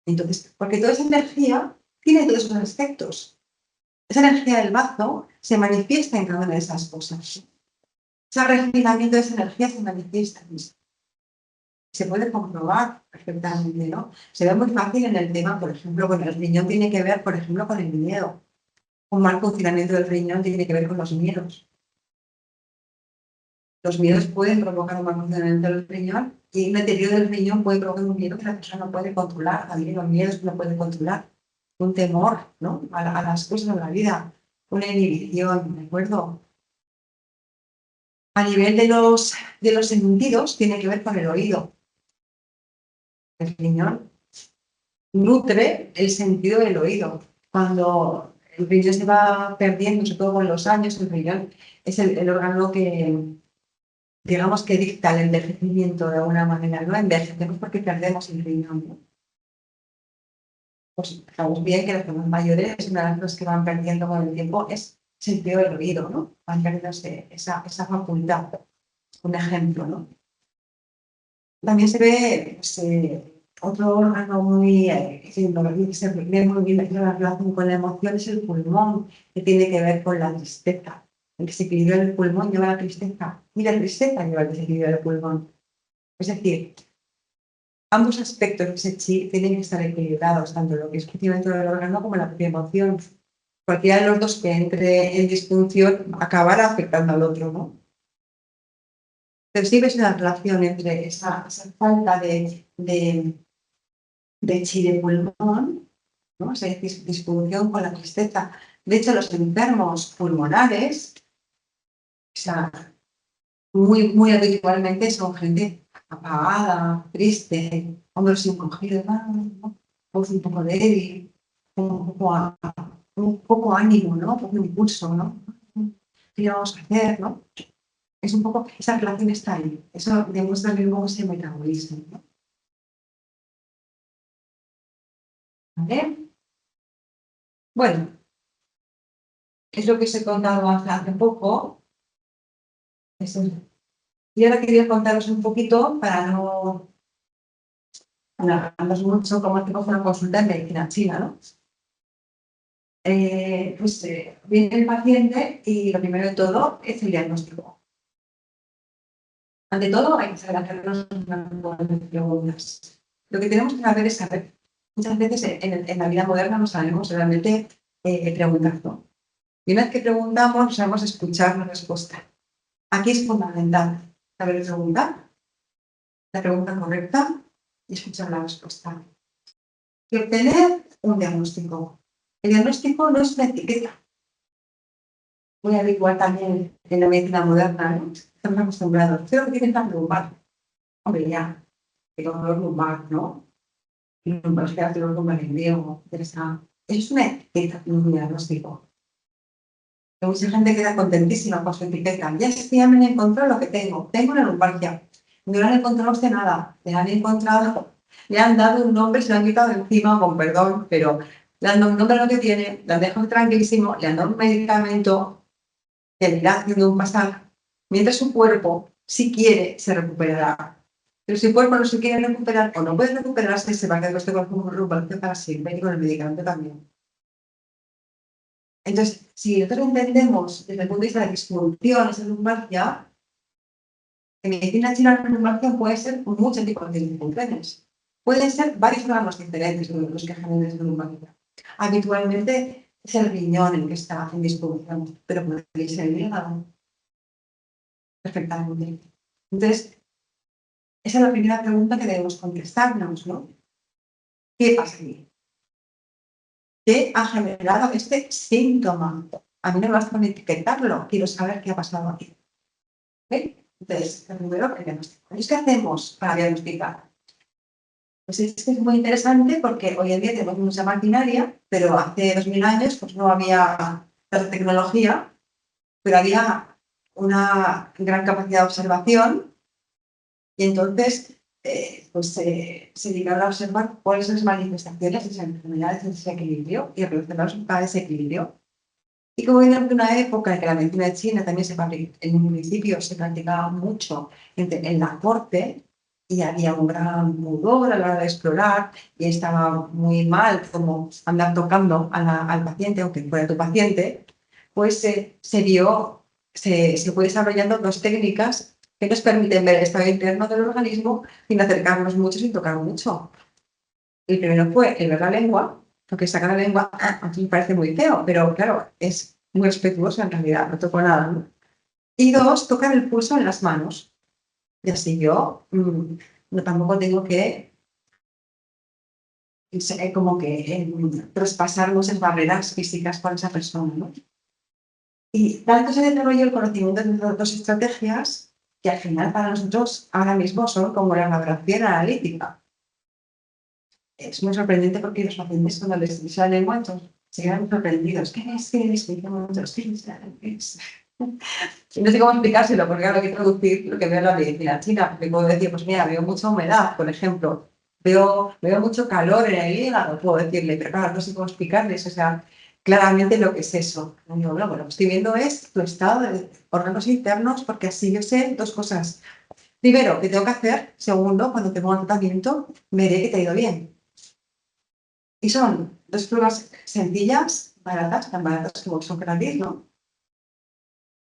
Entonces, porque toda esa energía tiene todos esos aspectos. Esa energía del bazo se manifiesta en cada una de esas cosas. Ese refinamiento de esa energía se manifiesta. Se puede comprobar perfectamente, ¿no? Se ve muy fácil en el tema, por ejemplo, con el riñón tiene que ver, por ejemplo, con el miedo. Un mal funcionamiento del riñón tiene que ver con los miedos. Los miedos pueden provocar un mal funcionamiento del riñón y un deterioro del riñón puede provocar un miedo que la persona no puede controlar. También los miedos no puede controlar. Un temor, ¿no? A las cosas de la vida. Una inhibición, ¿de acuerdo? A nivel de los sentidos tiene que ver con el oído. El riñón nutre el sentido del oído. Cuando el riñón se va perdiendo, sobre todo con los años, el riñón es el órgano que, digamos, que dicta el envejecimiento de alguna manera. No envejecemos porque perdemos el riñón, ¿no? Pues sabemos bien que las personas mayores, una de las cosas que van perdiendo con el tiempo es el sentido del oído, ¿no? Van perdiendo esa facultad. Un ejemplo, ¿no? También se ve pues, otro órgano muy, que se ve muy bien la relación con la emoción es el pulmón, que tiene que ver con la tristeza. El desequilibrio del pulmón lleva a la tristeza y la tristeza lleva al desequilibrio del pulmón. Es decir, ambos aspectos de ese chi tienen que estar equilibrados, tanto lo que es funcionamiento del órgano como la propia emoción. Cualquiera de los dos que entre en disfunción acabará afectando al otro, ¿no? Percibes una relación entre esa falta de chi de pulmón, ¿no? Esa disfunción con la tristeza. De hecho, los enfermos pulmonares, o sea, muy habitualmente son gente apagada, triste, hombros encogidos, voz un poco débil, un poco ánimo, ¿no? Un poco impulso, ¿no? ¿Qué vamos a hacer, no? Es un poco, esa relación está ahí. Eso demuestra bien cómo es el metabolismo, ¿no? ¿Vale? Bueno, es lo que os he contado hace poco. Y ahora quería contaros un poquito, para no alargarnos mucho, cómo hacemos una consulta en medicina china, ¿no? Viene el paciente y lo primero de todo es el diagnóstico. Ante todo, hay que saber hacernos unas preguntas. Lo que tenemos que saber es saber. Muchas veces en la vida moderna no sabemos realmente preguntar, ¿no? Y una vez que preguntamos, sabemos escuchar la respuesta. Aquí es fundamental saber preguntar, la pregunta correcta y escuchar la respuesta. que obtener un diagnóstico. El diagnóstico no es una etiqueta. Muy habitual también en la medicina moderna, ¿no? Estamos acostumbrados. Creo que tiene tan lumbar. Hombre, ya, el dolor lumbar, ¿no? El lumbar es que hace dolor lumbar en griego. Eso es una etiqueta, un diagnóstico. Mucha gente queda contentísima con su etiqueta. Ya es que ya me han encontrado lo que tengo. Tengo una lumbalgia. No le han encontrado a usted nada. Le han encontrado, le han dado un nombre, se lo han quitado encima, con perdón, pero le han dado un nombre a lo que tiene, le han dejado tranquilísimo, le han dado un medicamento que le irá haciendo un pasar. Mientras su cuerpo, si quiere, se recuperará. Pero si el cuerpo no se quiere recuperar o no puede recuperarse, se va a quedar con este cuerpo con lumbalgia para siempre y con el medicamento también. Entonces, si nosotros entendemos desde el punto de vista de la disfunción, esa lumbalgia, en medicina china la lumbalgia puede ser muchos tipos de disfunciones. Pueden ser varios órganos diferentes los que generan esa lumbalgia. Habitualmente es el riñón el que está en disfunción, pero puede ser el hígado perfectamente. Entonces, esa es la primera pregunta que debemos contestarnos, ¿no? ¿Qué pasa aquí? ¿Qué ha generado este síntoma? A mí no me basta con etiquetarlo, quiero saber qué ha pasado aquí. ¿Okay? Entonces, primero, el diagnóstico. ¿Qué hacemos para diagnosticar? Pues es que es muy interesante porque hoy en día tenemos mucha maquinaria, pero hace 2000 años pues no había tanta tecnología, pero había una gran capacidad de observación y entonces se dedicaron a observar cuáles son las manifestaciones de esas enfermedades de desequilibrio y relacionarlos a ese equilibrio. Y como viene de una época en que la medicina china también en un principio se practicaba mucho en la corte y había un gran pudor a la hora de explorar y estaba muy mal como andar tocando al paciente, aunque fuera tu paciente, pues se fue desarrollando dos técnicas que nos permiten ver el estado interno del organismo sin acercarnos mucho, sin tocar mucho. El primero fue el ver la lengua, porque sacar la lengua a mí me parece muy feo, pero claro, es muy respetuoso en realidad, no toco nada, ¿no? Y dos, tocar el pulso en las manos. Y así yo no tampoco tengo que como que traspasar muchas barreras físicas con esa persona, ¿no? Y tanto se desarrolló el conocimiento de estas dos estrategias que al final para nosotros ahora mismo son como la valoración analítica. Es muy sorprendente porque los pacientes cuando les dice la lengua entonces, se quedan sorprendidos. ¿Qué es? ¿Qué es? ¿Qué es? Y no sé cómo explicárselo porque ahora hay que traducir lo que veo en la medicina china. Le puedo decir, pues mira, veo mucha humedad, por ejemplo. Veo mucho calor en el hígado, puedo decirle, pero claro, no sé cómo explicarles, o sea, claramente lo que es eso. Y digo, bueno, lo que estoy viendo es tu estado de órganos internos porque así yo sé dos cosas. Primero, ¿qué tengo que hacer? Segundo, cuando tengo un tratamiento, veré que te ha ido bien. Y son dos pruebas sencillas, baratas, tan baratas como son gratis, ¿no?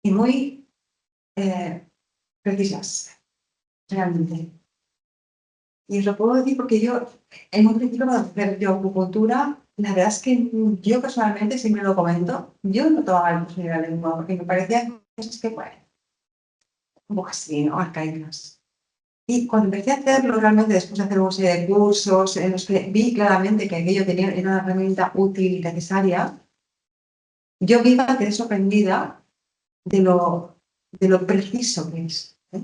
Y muy precisas, realmente. Y os lo puedo decir porque yo, en un principio, cuando hacer yo acupuntura, la verdad es que yo personalmente, siempre lo comento, yo no tomaba el curso de la lengua porque me parecían cosas que, bueno, un poco así, ¿no? Arcaicas. Y cuando empecé a hacerlo, realmente después de hacer una serie de cursos en los que vi claramente que aquello era una herramienta útil y necesaria, yo misma quedé sorprendida de lo preciso que es, ¿eh?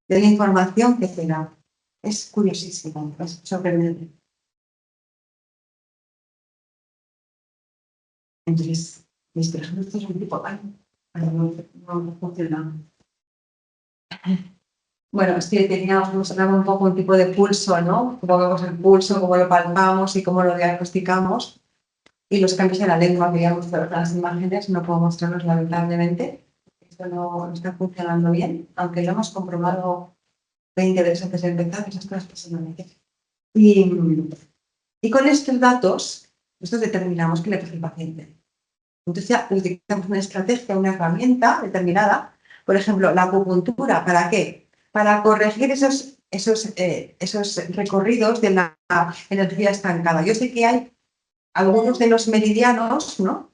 De la información que te da. Es curiosísimo, es sorprendente. Entonces, mis prejuicios son tipo, ay, no funciona. Bueno, es que teníamos un poco un tipo de pulso, ¿no? Cómo vemos el pulso, cómo lo palpamos y cómo lo diagnosticamos. Y los cambios en la lengua que ya mostrado las imágenes, no puedo mostrarlos lamentablemente. Esto no está funcionando bien, aunque lo hemos comprobado 20 veces antes de empezar, esas cosas pasan. Y con estos datos, nosotros determinamos qué le pasa al paciente. Entonces ya utilizamos una estrategia, una herramienta determinada, por ejemplo, la acupuntura, ¿para qué? Para corregir esos recorridos de la energía estancada. Yo sé que hay algunos de los meridianos, ¿no?,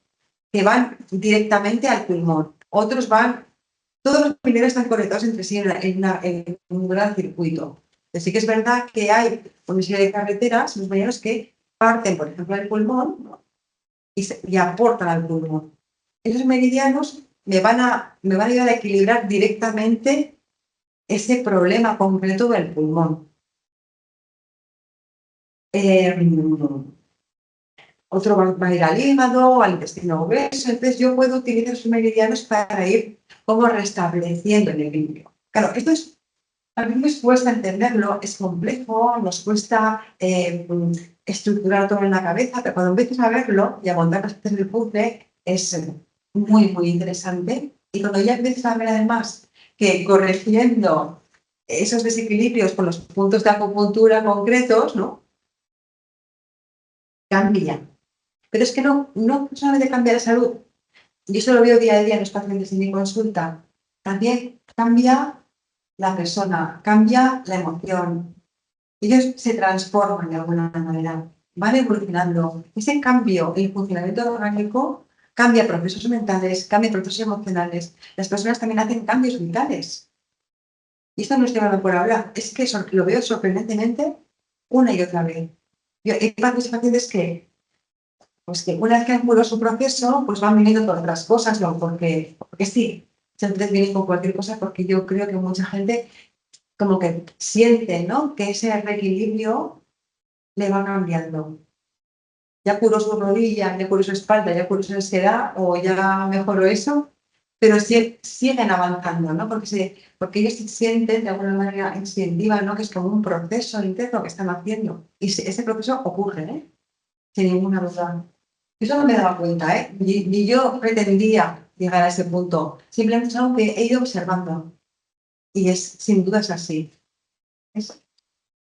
que van directamente al pulmón, otros van, todos los meridianos están conectados entre sí en un gran circuito. Así que es verdad que hay una serie de carreteras, los meridianos que parten, por ejemplo, el pulmón, ¿no? y aportan al pulmón. Esos meridianos me van a ayudar a equilibrar directamente ese problema concreto del pulmón. Otro va a ir al hígado, al intestino grueso, entonces yo puedo utilizar esos meridianos para ir como restableciendo el equilibrio. Claro, esto es, a mí nos cuesta entenderlo, es complejo, nos cuesta estructurar todo en la cabeza, pero cuando empieces a verlo y a montar las piezas del puzzle es muy, muy interesante. Y cuando ya empieces a ver además que corrigiendo esos desequilibrios con los puntos de acupuntura concretos, ¿no? Cambia. Pero es que no solamente cambia la salud, y eso lo veo día a día en los pacientes en mi consulta, también cambia la persona, cambia la emoción. Ellos se transforman de alguna manera, van evolucionando. Ese cambio en el funcionamiento orgánico cambia procesos mentales, cambia procesos emocionales. Las personas también hacen cambios vitales. Y esto no estoy hablando por hablar, es que lo veo sorprendentemente una y otra vez. Hay pacientes que pues que una vez que han curado su proceso, pues van viniendo por otras cosas, no porque sí, siempre vienen con cualquier cosa, porque yo creo que mucha gente como que siente, ¿no? Que ese reequilibrio le va cambiando. Ya curó su rodilla, ya curó su espalda, ya curó su ansiedad, o ya mejoró eso, pero siguen avanzando, ¿no? Porque ellos se sienten de alguna manera instintiva, ¿no? Que es como un proceso interno que están haciendo. Y ese proceso ocurre, ¿eh? Sin ninguna duda. Eso no me daba cuenta, ¿eh? Ni yo pretendía llegar a ese punto. Simplemente es algo que he ido observando. Y sin duda es así.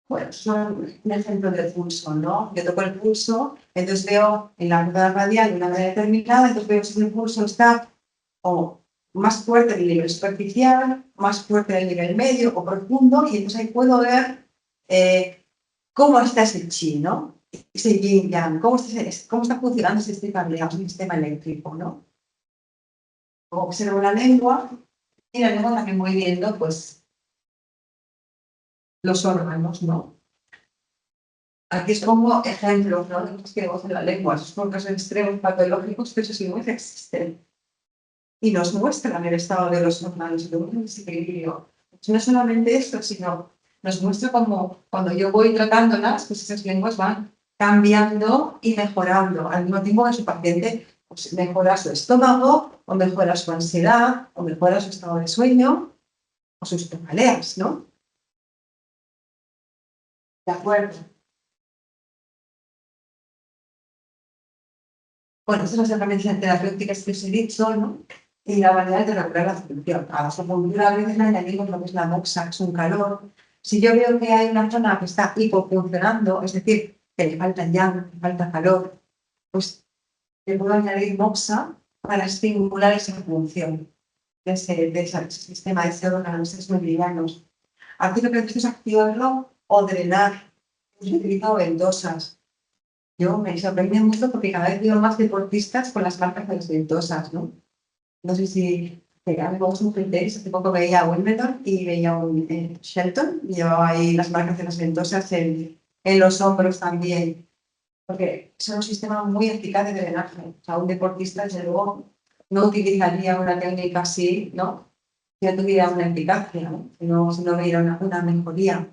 Bueno, son un ejemplo del pulso, ¿no? Yo toco el pulso, entonces veo en la rueda radial de una manera determinada, entonces veo si el pulso está o más fuerte en el nivel superficial, más fuerte en el nivel medio o profundo, y entonces ahí puedo ver cómo está ese chi, ¿no? Ese yin yang, cómo está funcionando ese sistema eléctrico, ¿no? Observo la lengua y la lengua también voy viendo, pues, los órganos, ¿no? Aquí es como ejemplos, ¿no? Es que en la lengua, esos son casos extremos patológicos, pero eso sí no existen. Y nos muestran el estado de los órganos, de un desequilibrio. No solamente esto, sino nos muestra como cuando yo voy tratándolas, pues esas lenguas van cambiando y mejorando. Al mismo tiempo que su paciente pues, mejora su estómago, o mejora su ansiedad, o mejora su estado de sueño, o sus cefaleas, ¿no? De acuerdo. Bueno, estas son las herramientas terapéuticas que os he dicho, ¿no? Y la manera de regular la función. A la acupuntura a veces le añadimos lo que es la moxa, que es un calor. Si yo veo que hay una zona que está hipofuncionando, es decir, que le falta yang, le falta calor, pues le puedo añadir moxa para estimular esa función de ese sistema, de ese órgano, de esos meridianos. Aquí lo que necesito es activarlo o drenar. He utilizado ventosas. Yo me sorprende mucho porque cada vez veo más deportistas con las marcas de las ventosas, ¿no? No sé si pegamos un criterio, hace poco veía a Wimbledon y veía a un Shelton, y llevaba ahí las marcas de las ventosas en los hombros también, porque son un sistema muy eficaz de drenaje. O sea, un deportista, desde luego, no utilizaría una técnica así, ¿no? Si no tuviera una eficacia, ¿no? Si no hubiera una mejoría.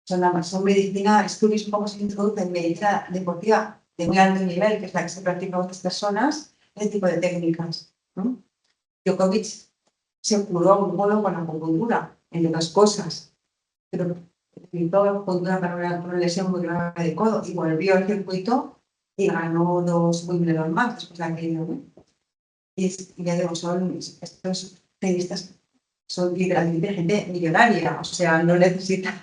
Son medicina, estudios cómo se introduce en medicina deportiva de muy alto nivel, que es la que se practica con otras personas, ese tipo de técnicas, ¿no? Djokovic se curó un codo con acupuntura, entre otras cosas, pero utilizó la acupuntura para una lesión muy grave de codo y volvió al circuito y ganó 2 Wimbledon más después de aquello, ¿no? Y ya digo, estos tenistas son literalmente gente millonaria, o sea, no necesitan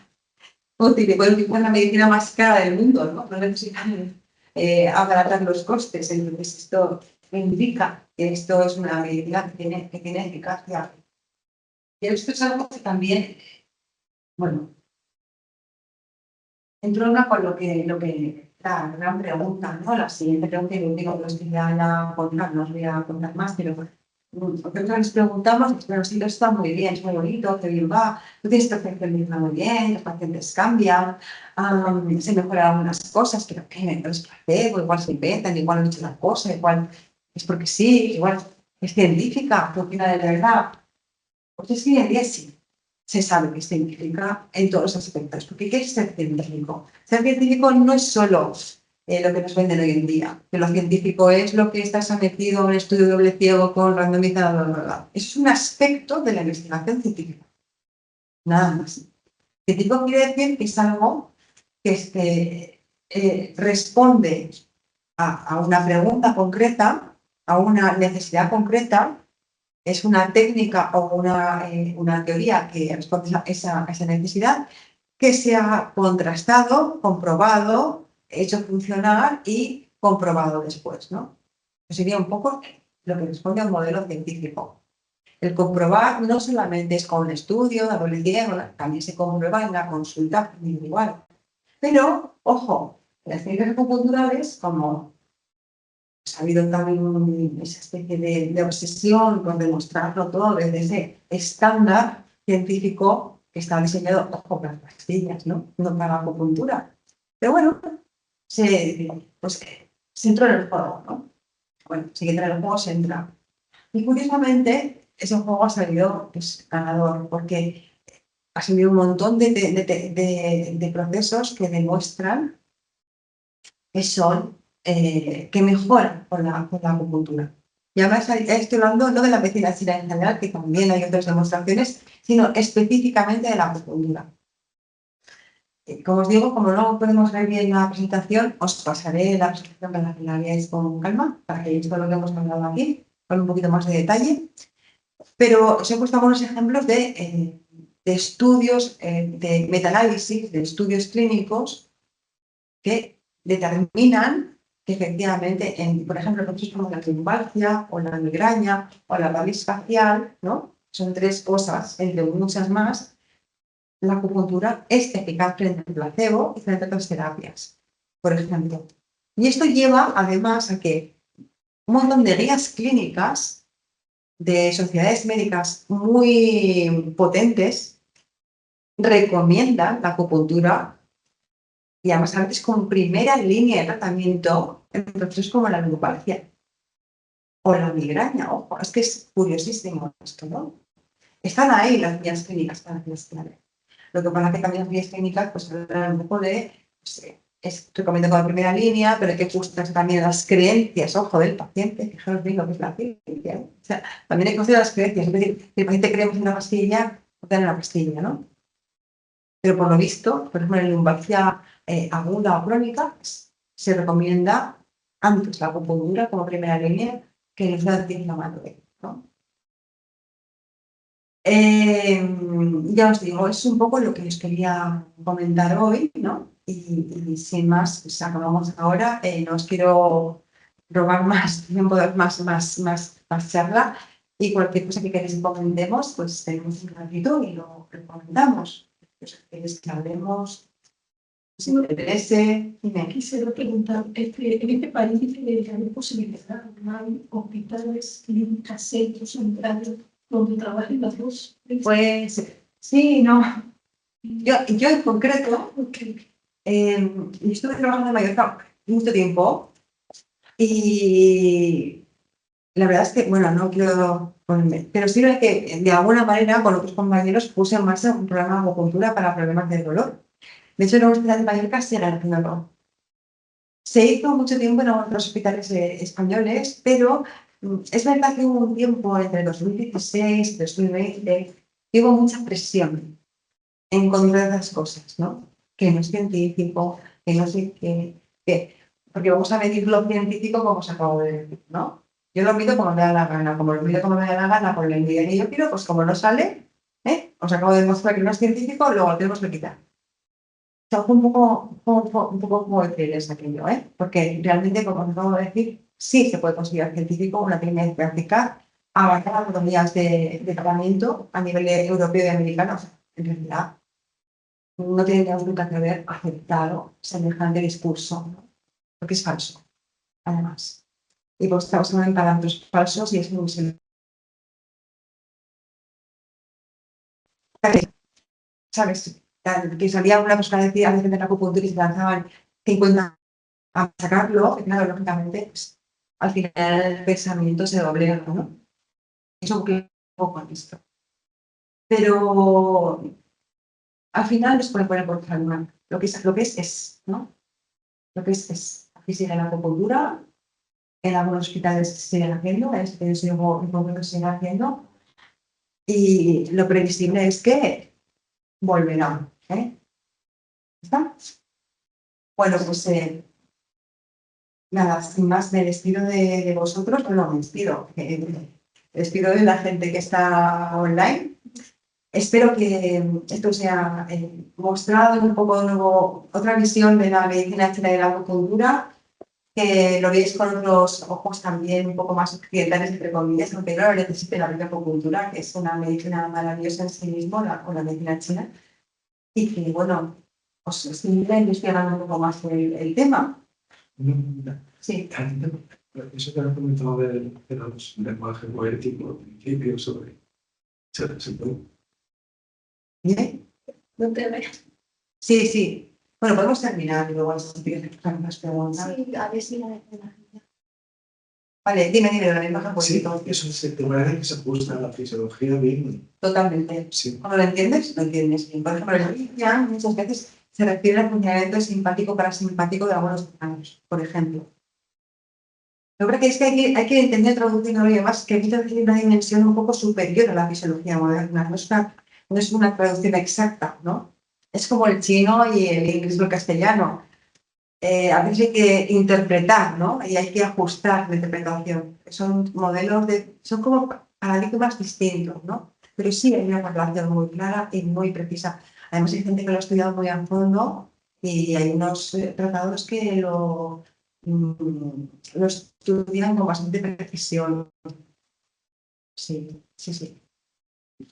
utilizar la medicina más cara del mundo, ¿no? No necesitan abaratar los costes, entonces esto indica que esto es una medicina que tiene eficacia. Y esto es algo que también, bueno, entrona con lo que la gran pregunta, ¿no? La siguiente pregunta, y digo, no os voy a contar más, pero nosotros les preguntamos, bueno, sí, esto está muy bien, es muy bonito, qué bien va, tú tienes perfeccionismo muy bien, los pacientes cambian, se mejoran algunas cosas, pero que no es placebo, igual se inventan, igual han dicho una cosa, igual es porque sí, igual es científica, porque de verdad, pues es que hoy en día sí, se sabe que es científica en todos los aspectos, porque ¿qué es ser científico? Ser científico no es solo lo que nos venden hoy en día, que lo científico es lo que está sometido a un estudio doble ciego con randomizado, bla, bla, bla. Eso es un aspecto de la investigación científica, nada más. Científico quiere decir que es algo que responde a una pregunta concreta, a una necesidad concreta, es una técnica o una teoría que responde a esa necesidad, que se ha contrastado, comprobado, hecho funcionar y comprobado después, ¿no? Eso sería un poco lo que responde a un modelo científico. El comprobar no solamente es con un estudio, doble ciego, también se comprueba en la consulta individual. Pero, ojo, las técnicas acupunturales, como ha habido también esa especie de obsesión por demostrarlo todo desde ese estándar científico que está diseñado, ojo, para las pastillas, ¿no? No para la acupuntura. Pero bueno, pues, se entró en el juego, ¿no? Bueno, si entra en el juego, se entra. Y curiosamente, ese juego ha salido pues, ganador, porque ha salido un montón de procesos que demuestran que son, que mejoran con la acupuntura. Y además estoy hablando no de la medicina china en general, que también hay otras demostraciones, sino específicamente de la acupuntura. Como os digo, como no podemos ver bien la presentación, os pasaré la presentación para que la veáis con calma, para que veáis todo lo que hemos hablado aquí, con un poquito más de detalle. Pero os he puesto algunos ejemplos de estudios, de metaanálisis, de estudios clínicos que determinan que efectivamente, por ejemplo, procesos como la lumbalgia o la migraña o la parálisis facial, ¿no? Son tres cosas, entre muchas más, la acupuntura es eficaz frente al placebo y frente a otras terapias, por ejemplo. Y esto lleva además a que un montón de guías clínicas de sociedades médicas muy potentes recomiendan la acupuntura y además a veces como primera línea de tratamiento en procesos como la lumbalgia o la migraña. Ojo, es que es curiosísimo esto, ¿no? Están ahí las guías clínicas para que las clave. Lo que pasa es que también las guías clínicas pues hablan un poco de, pues, recomiendo como primera línea, pero hay que ajustar también las creencias, ojo, del paciente, fijaros bien lo que es la ciencia, ¿eh? O sea, también hay que considerar las creencias, es decir, si el paciente creemos en una pastilla, pues dan una pastilla, ¿no? Pero por lo visto, por ejemplo, en lumbalgia aguda o crónica, se recomienda antes la acupuntura como primera línea que el uso de antiinflamatorio, ¿no? Ya os digo, es un poco lo que os quería comentar hoy, ¿no? Y sin más, pues acabamos ahora. No os quiero robar más tiempo, más charla. Y cualquier cosa que queréis que comentemos, pues tenemos un ratito y lo comentamos. Pues, queréis que hablemos, si os interese, dime. Quisiera preguntar, en este país hay posibilidad, no hay hospitales, clínicas, centros sanitarios donde trabajen las dos. Pues sí, no. Yo en concreto, estuve trabajando en Mallorca mucho tiempo y la verdad es que, bueno, no quiero ponerme, pero sí que de alguna manera con otros compañeros puse en marcha un programa de acupuntura para problemas de dolor. De hecho, en la Universidad de Mallorca siguen haciéndolo. Se hizo mucho tiempo en otros hospitales españoles, pero es verdad que hubo un tiempo entre 2016 y 2020 que hubo mucha presión en contra de las cosas, ¿no? Que no es científico, que no sé qué, porque vamos a medir lo científico como os acabo de decir, ¿no? Yo lo mido como me da la gana, como lo mido como me da la gana, por la envidia que yo quiero, pues como no sale, os acabo de demostrar que no es científico, luego lo tenemos que quitar. O sea, fue un poco como decirles aquello, porque realmente, como os acabo de decir, sí se puede considerar científico una técnica eficaz, abarcar autonomías de tratamiento a nivel europeo y americano, o sea, en realidad no tiene nunca que haber aceptado semejante discurso, ¿no? Porque es falso, además. Y pues estamos hablando de parámetros falsos y es muy ¿sabes? Que salía una persona decía a veces de la acupuntura y se lanzaban 50 a sacarlo, que claro, lógicamente, pues, al final el pensamiento se doblega, ¿no? Eso que un poco en esto. Pero al final es por el calmar. Lo que es, ¿no? Lo que es. Aquí sigue la acupuntura, en algunos hospitales se sigue haciendo, en este en concreto se sigue haciendo, y lo previsible es que volverá, ¿eh? ¿Está? Bueno, pues nada, sin más me despido de vosotros, pero me despido. Despido de la gente que está online. Espero que esto sea mostrado un poco de nuevo, otra visión de la medicina china y de la acupuntura, que lo veáis con otros ojos también un poco más occidentales, entre comillas, aunque no lo necesite la propia acupuntura, que es una medicina maravillosa en sí mismo, la medicina china, y que, bueno, os estimula investigando un poco más el tema. Sí. Eso que has comentado de los lenguajes poéticos, principios sobre... ¿Se puede? ¿Bien? No te veo. Sí, sí. Bueno, podemos terminar y luego si tienes más preguntas. Sí, a ver si la Vale, dime, el lenguaje Sí, poético. eso te parece que se ajusta a la fisiología bien. Totalmente. Sí. Cuando lo entiendes, lo entiendes bien. Por ejemplo, el Yin Yang muchas veces se refiere al funcionamiento simpático parasimpático de algunos órganos, por ejemplo. Yo creo que es que hay que entender, traduciéndolo y demás, que muchas veces hay una dimensión un poco superior a la fisiología moderna. No es una traducción exacta, ¿no? Es como el chino y el inglés o el castellano. A veces hay que interpretar, ¿no? Y hay que ajustar la interpretación. Son modelos son como paradigmas distintos, ¿no? Pero sí hay una relación muy clara y muy precisa. Además hay gente que lo ha estudiado muy a fondo y hay unos tratadores que lo estudian con bastante precisión. Sí, sí, sí.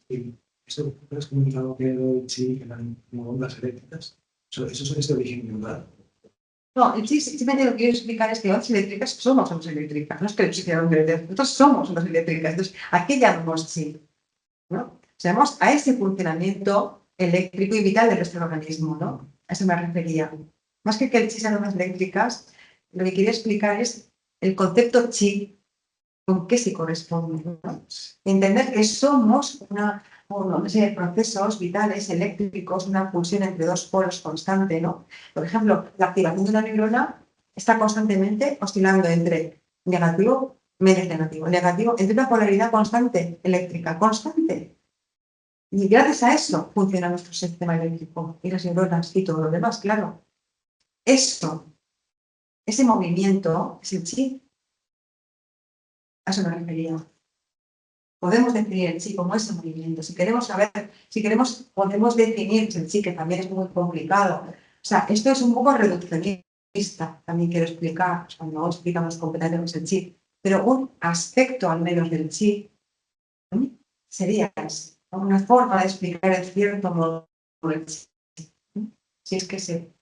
Y eso que has comentado que el chi, que eran como ondas eléctricas, eso es de origen, ¿verdad? No, simplemente lo que quiero explicar es que ondas eléctricas somos ondas eléctricas, no es que lo hicieron ondas eléctricas, nosotros somos ondas eléctricas. Entonces, ¿a qué llamamos chi? ¿No? Llamamos a ese funcionamiento eléctrico y vital de nuestro organismo, ¿no? A eso me refería. Más que el chi sean ondas eléctricas, lo que quería explicar es el concepto chi, con qué se corresponde, ¿no? Entender que somos una serie de procesos vitales, eléctricos, una pulsión entre dos polos constante, ¿no? Por ejemplo, la activación de una neurona está constantemente oscilando entre negativo, menos negativo, negativo, entre una polaridad constante, eléctrica, constante. Y gracias a eso funciona nuestro sistema eléctrico y las neuronas y todo lo demás, claro. Eso, ese movimiento es el chi. A eso me refería. Podemos definir el chi como ese movimiento. Si queremos saber, podemos definir el chi, que también es muy complicado. O sea, esto es un poco reduccionista, también quiero explicar, o sea, no explicamos completamente el chi, pero un aspecto al menos del chi sería una forma de explicar en cierto modo el chi. Si es que se...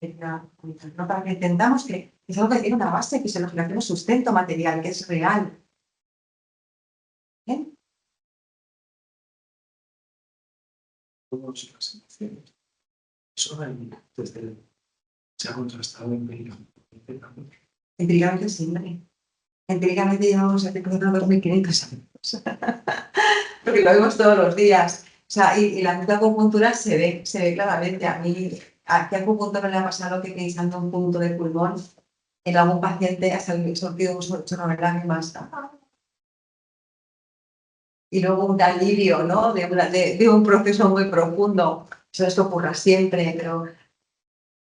No, para que entendamos que es algo que tiene una base fisiológica, tiene un sustento material, que es real. ¿Bien? Todas las emociones. Eso se ha contrastado empíricamente. Empíricamente siempre. Empíricamente llevamos hace 2.500 años. Porque lo vemos todos los días. O sea, y la acupuntura se ve claramente. A mí, ¿a qué acupuntura le ha pasado que utilizando un punto de pulmón en algún paciente ha sortido un chorro de lágrimas? Y luego un alivio, ¿no? De un proceso muy profundo. Eso esto ocurra siempre, pero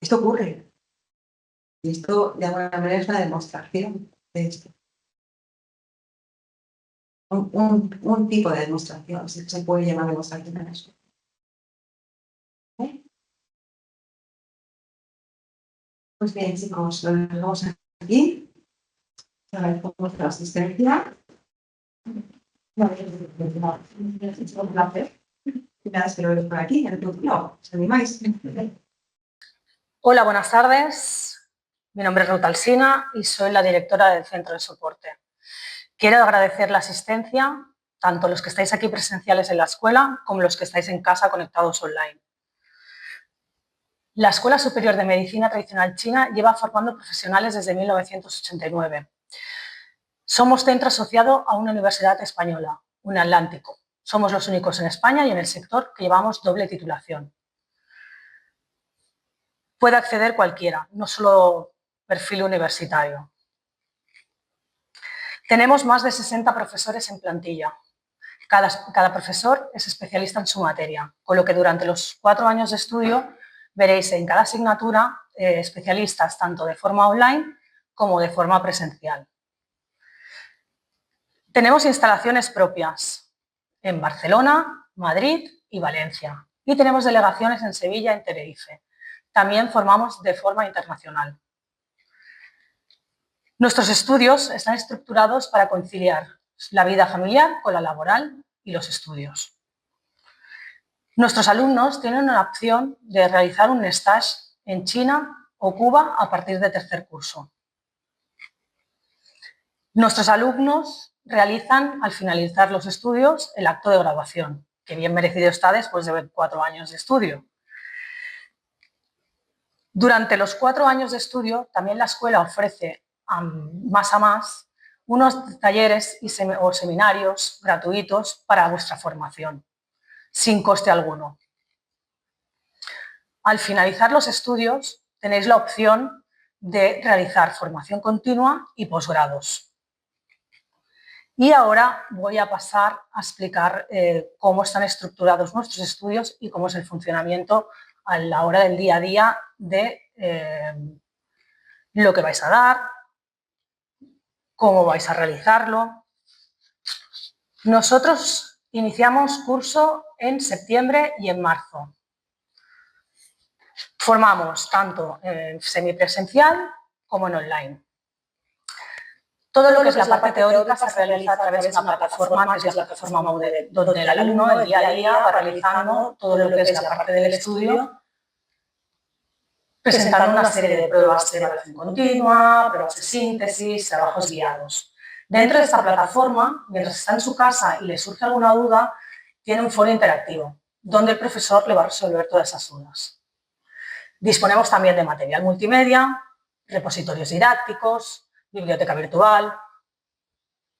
esto ocurre. Y esto, de alguna manera, es una demostración de esto. Un tipo de demostración, si se puede llamar demostración a eso. ¿Eh? Pues bien, chicos, lo dejamos aquí. Agradecemos vuestra asistencia. Es un placer. Y nada, espero veros por aquí, en el futuro. ¿Os animáis? Hola, buenas tardes. Mi nombre es Ruth Alsina y soy la directora del Centro de Soporte. Quiero agradecer la asistencia tanto los que estáis aquí presenciales en la escuela como los que estáis en casa conectados online. La Escuela Superior de Medicina Tradicional China lleva formando profesionales desde 1989. Somos centro asociado a una universidad española, un Atlántico. Somos los únicos en España y en el sector que llevamos doble titulación. Puede acceder cualquiera, no solo perfil universitario. Tenemos más de 60 profesores en plantilla. Cada profesor es especialista en su materia, con lo que durante los 4 años de estudio veréis en cada asignatura especialistas tanto de forma online como de forma presencial. Tenemos instalaciones propias en Barcelona, Madrid y Valencia. Y tenemos delegaciones en Sevilla y en Tenerife. También formamos de forma internacional. Nuestros estudios están estructurados para conciliar la vida familiar con la laboral y los estudios. Nuestros alumnos tienen una opción de realizar un stage en China o Cuba a partir de tercer curso. Nuestros alumnos realizan, al finalizar los estudios, el acto de graduación, que bien merecido está después de 4 años de estudio. Durante los 4 años de estudio, también la escuela ofrece más a más unos talleres o seminarios gratuitos para vuestra formación, sin coste alguno. Al finalizar los estudios, tenéis la opción de realizar formación continua y posgrados. Y ahora voy a pasar a explicar cómo están estructurados nuestros estudios y cómo es el funcionamiento a la hora del día a día de lo que vais a dar, cómo vais a realizarlo. Nosotros iniciamos curso en septiembre y en marzo. Formamos tanto en semipresencial como en online. Todo lo que es la parte teórica se realiza a través de una plataforma, que es la plataforma Moodle, donde el alumno el día a día va realizando todo lo que es la parte del estudio, presentando una serie de pruebas de evaluación continua, pruebas de síntesis, trabajos guiados. Dentro de esta plataforma, mientras está en su casa y le surge alguna duda, tiene un foro interactivo, donde el profesor le va a resolver todas esas dudas. Disponemos también de material multimedia, repositorios didácticos, biblioteca virtual,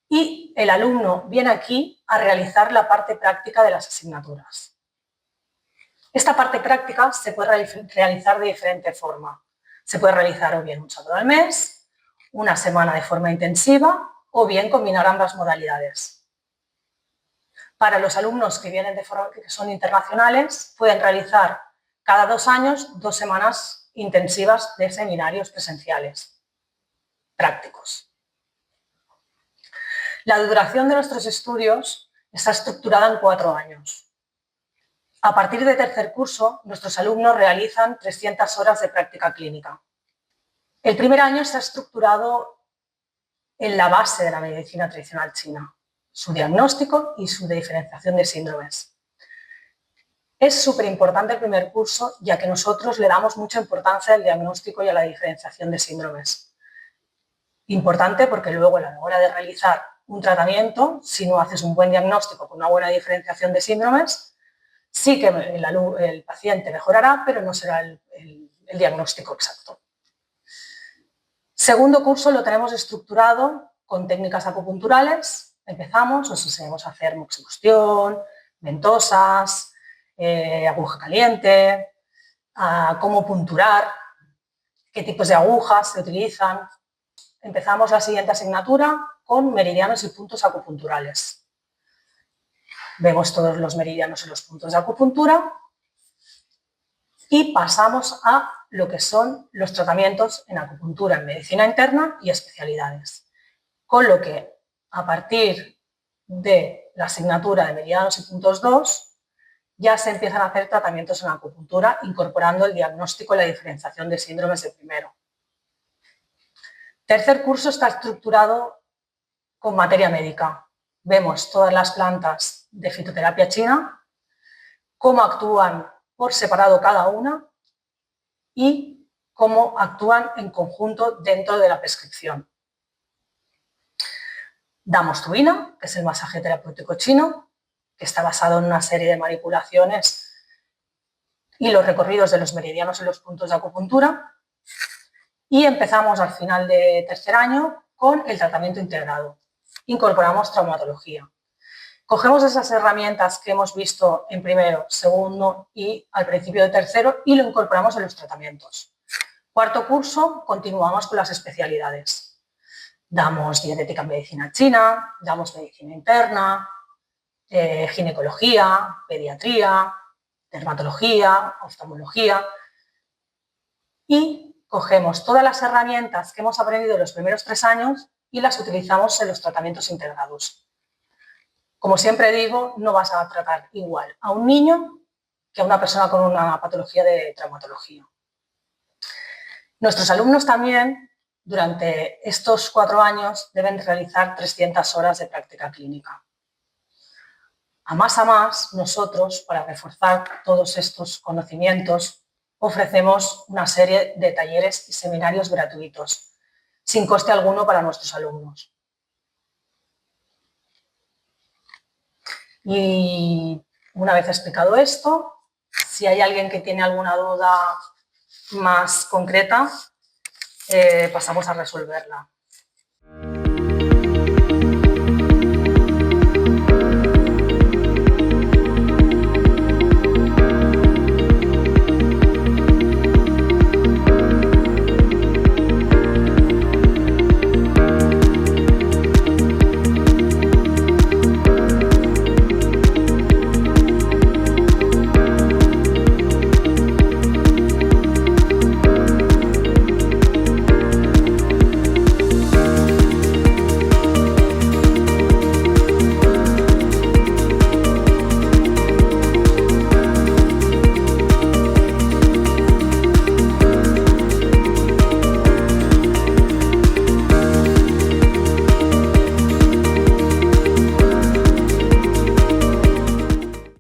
y el alumno viene aquí a realizar la parte práctica de las asignaturas. Esta parte práctica se puede realizar de diferente forma. Se puede realizar o bien un sábado al mes, una semana de forma intensiva o bien combinar ambas modalidades. Para los alumnos que vienen que son internacionales, pueden realizar cada 2 años 2 semanas intensivas de seminarios presenciales prácticos. La duración de nuestros estudios está estructurada en 4 años. A partir de tercer curso, nuestros alumnos realizan 300 horas de práctica clínica. El primer año está estructurado en la base de la medicina tradicional china, su diagnóstico y su diferenciación de síndromes. Es súper importante el primer curso, ya que nosotros le damos mucha importancia al diagnóstico y a la diferenciación de síndromes. Importante porque luego a la hora de realizar un tratamiento, si no haces un buen diagnóstico con una buena diferenciación de síndromes, sí que el paciente mejorará, pero no será el diagnóstico exacto. Segundo curso lo tenemos estructurado con técnicas acupunturales. Empezamos, nos enseñamos a hacer moxibustión, ventosas, aguja caliente, a cómo punturar, qué tipos de agujas se utilizan. Empezamos la siguiente asignatura con meridianos y puntos acupunturales. Vemos todos los meridianos y los puntos de acupuntura y pasamos a lo que son los tratamientos en acupuntura, en medicina interna y especialidades. Con lo que a partir de la asignatura de meridianos y puntos 2 ya se empiezan a hacer tratamientos en acupuntura incorporando el diagnóstico y la diferenciación de síndromes de primero. Tercer curso está estructurado con materia médica. Vemos todas las plantas de fitoterapia china, cómo actúan por separado cada una y cómo actúan en conjunto dentro de la prescripción. Damos Tuina, que es el masaje terapéutico chino, que está basado en una serie de manipulaciones y los recorridos de los meridianos en los puntos de acupuntura. Y empezamos al final de tercer año con el tratamiento integrado. Incorporamos traumatología. Cogemos esas herramientas que hemos visto en primero, segundo y al principio de tercero y lo incorporamos en los tratamientos. Cuarto curso, continuamos con las especialidades. Damos dietética en medicina china, damos medicina interna, ginecología, pediatría, dermatología, oftalmología y cogemos todas las herramientas que hemos aprendido en los primeros 3 años y las utilizamos en los tratamientos integrados. Como siempre digo, no vas a tratar igual a un niño que a una persona con una patología de traumatología. Nuestros alumnos también, durante estos 4 años, deben realizar 300 horas de práctica clínica. A más, nosotros, para reforzar todos estos conocimientos, ofrecemos una serie de talleres y seminarios gratuitos, sin coste alguno para nuestros alumnos. Y una vez explicado esto, si hay alguien que tiene alguna duda más concreta, pasamos a resolverla.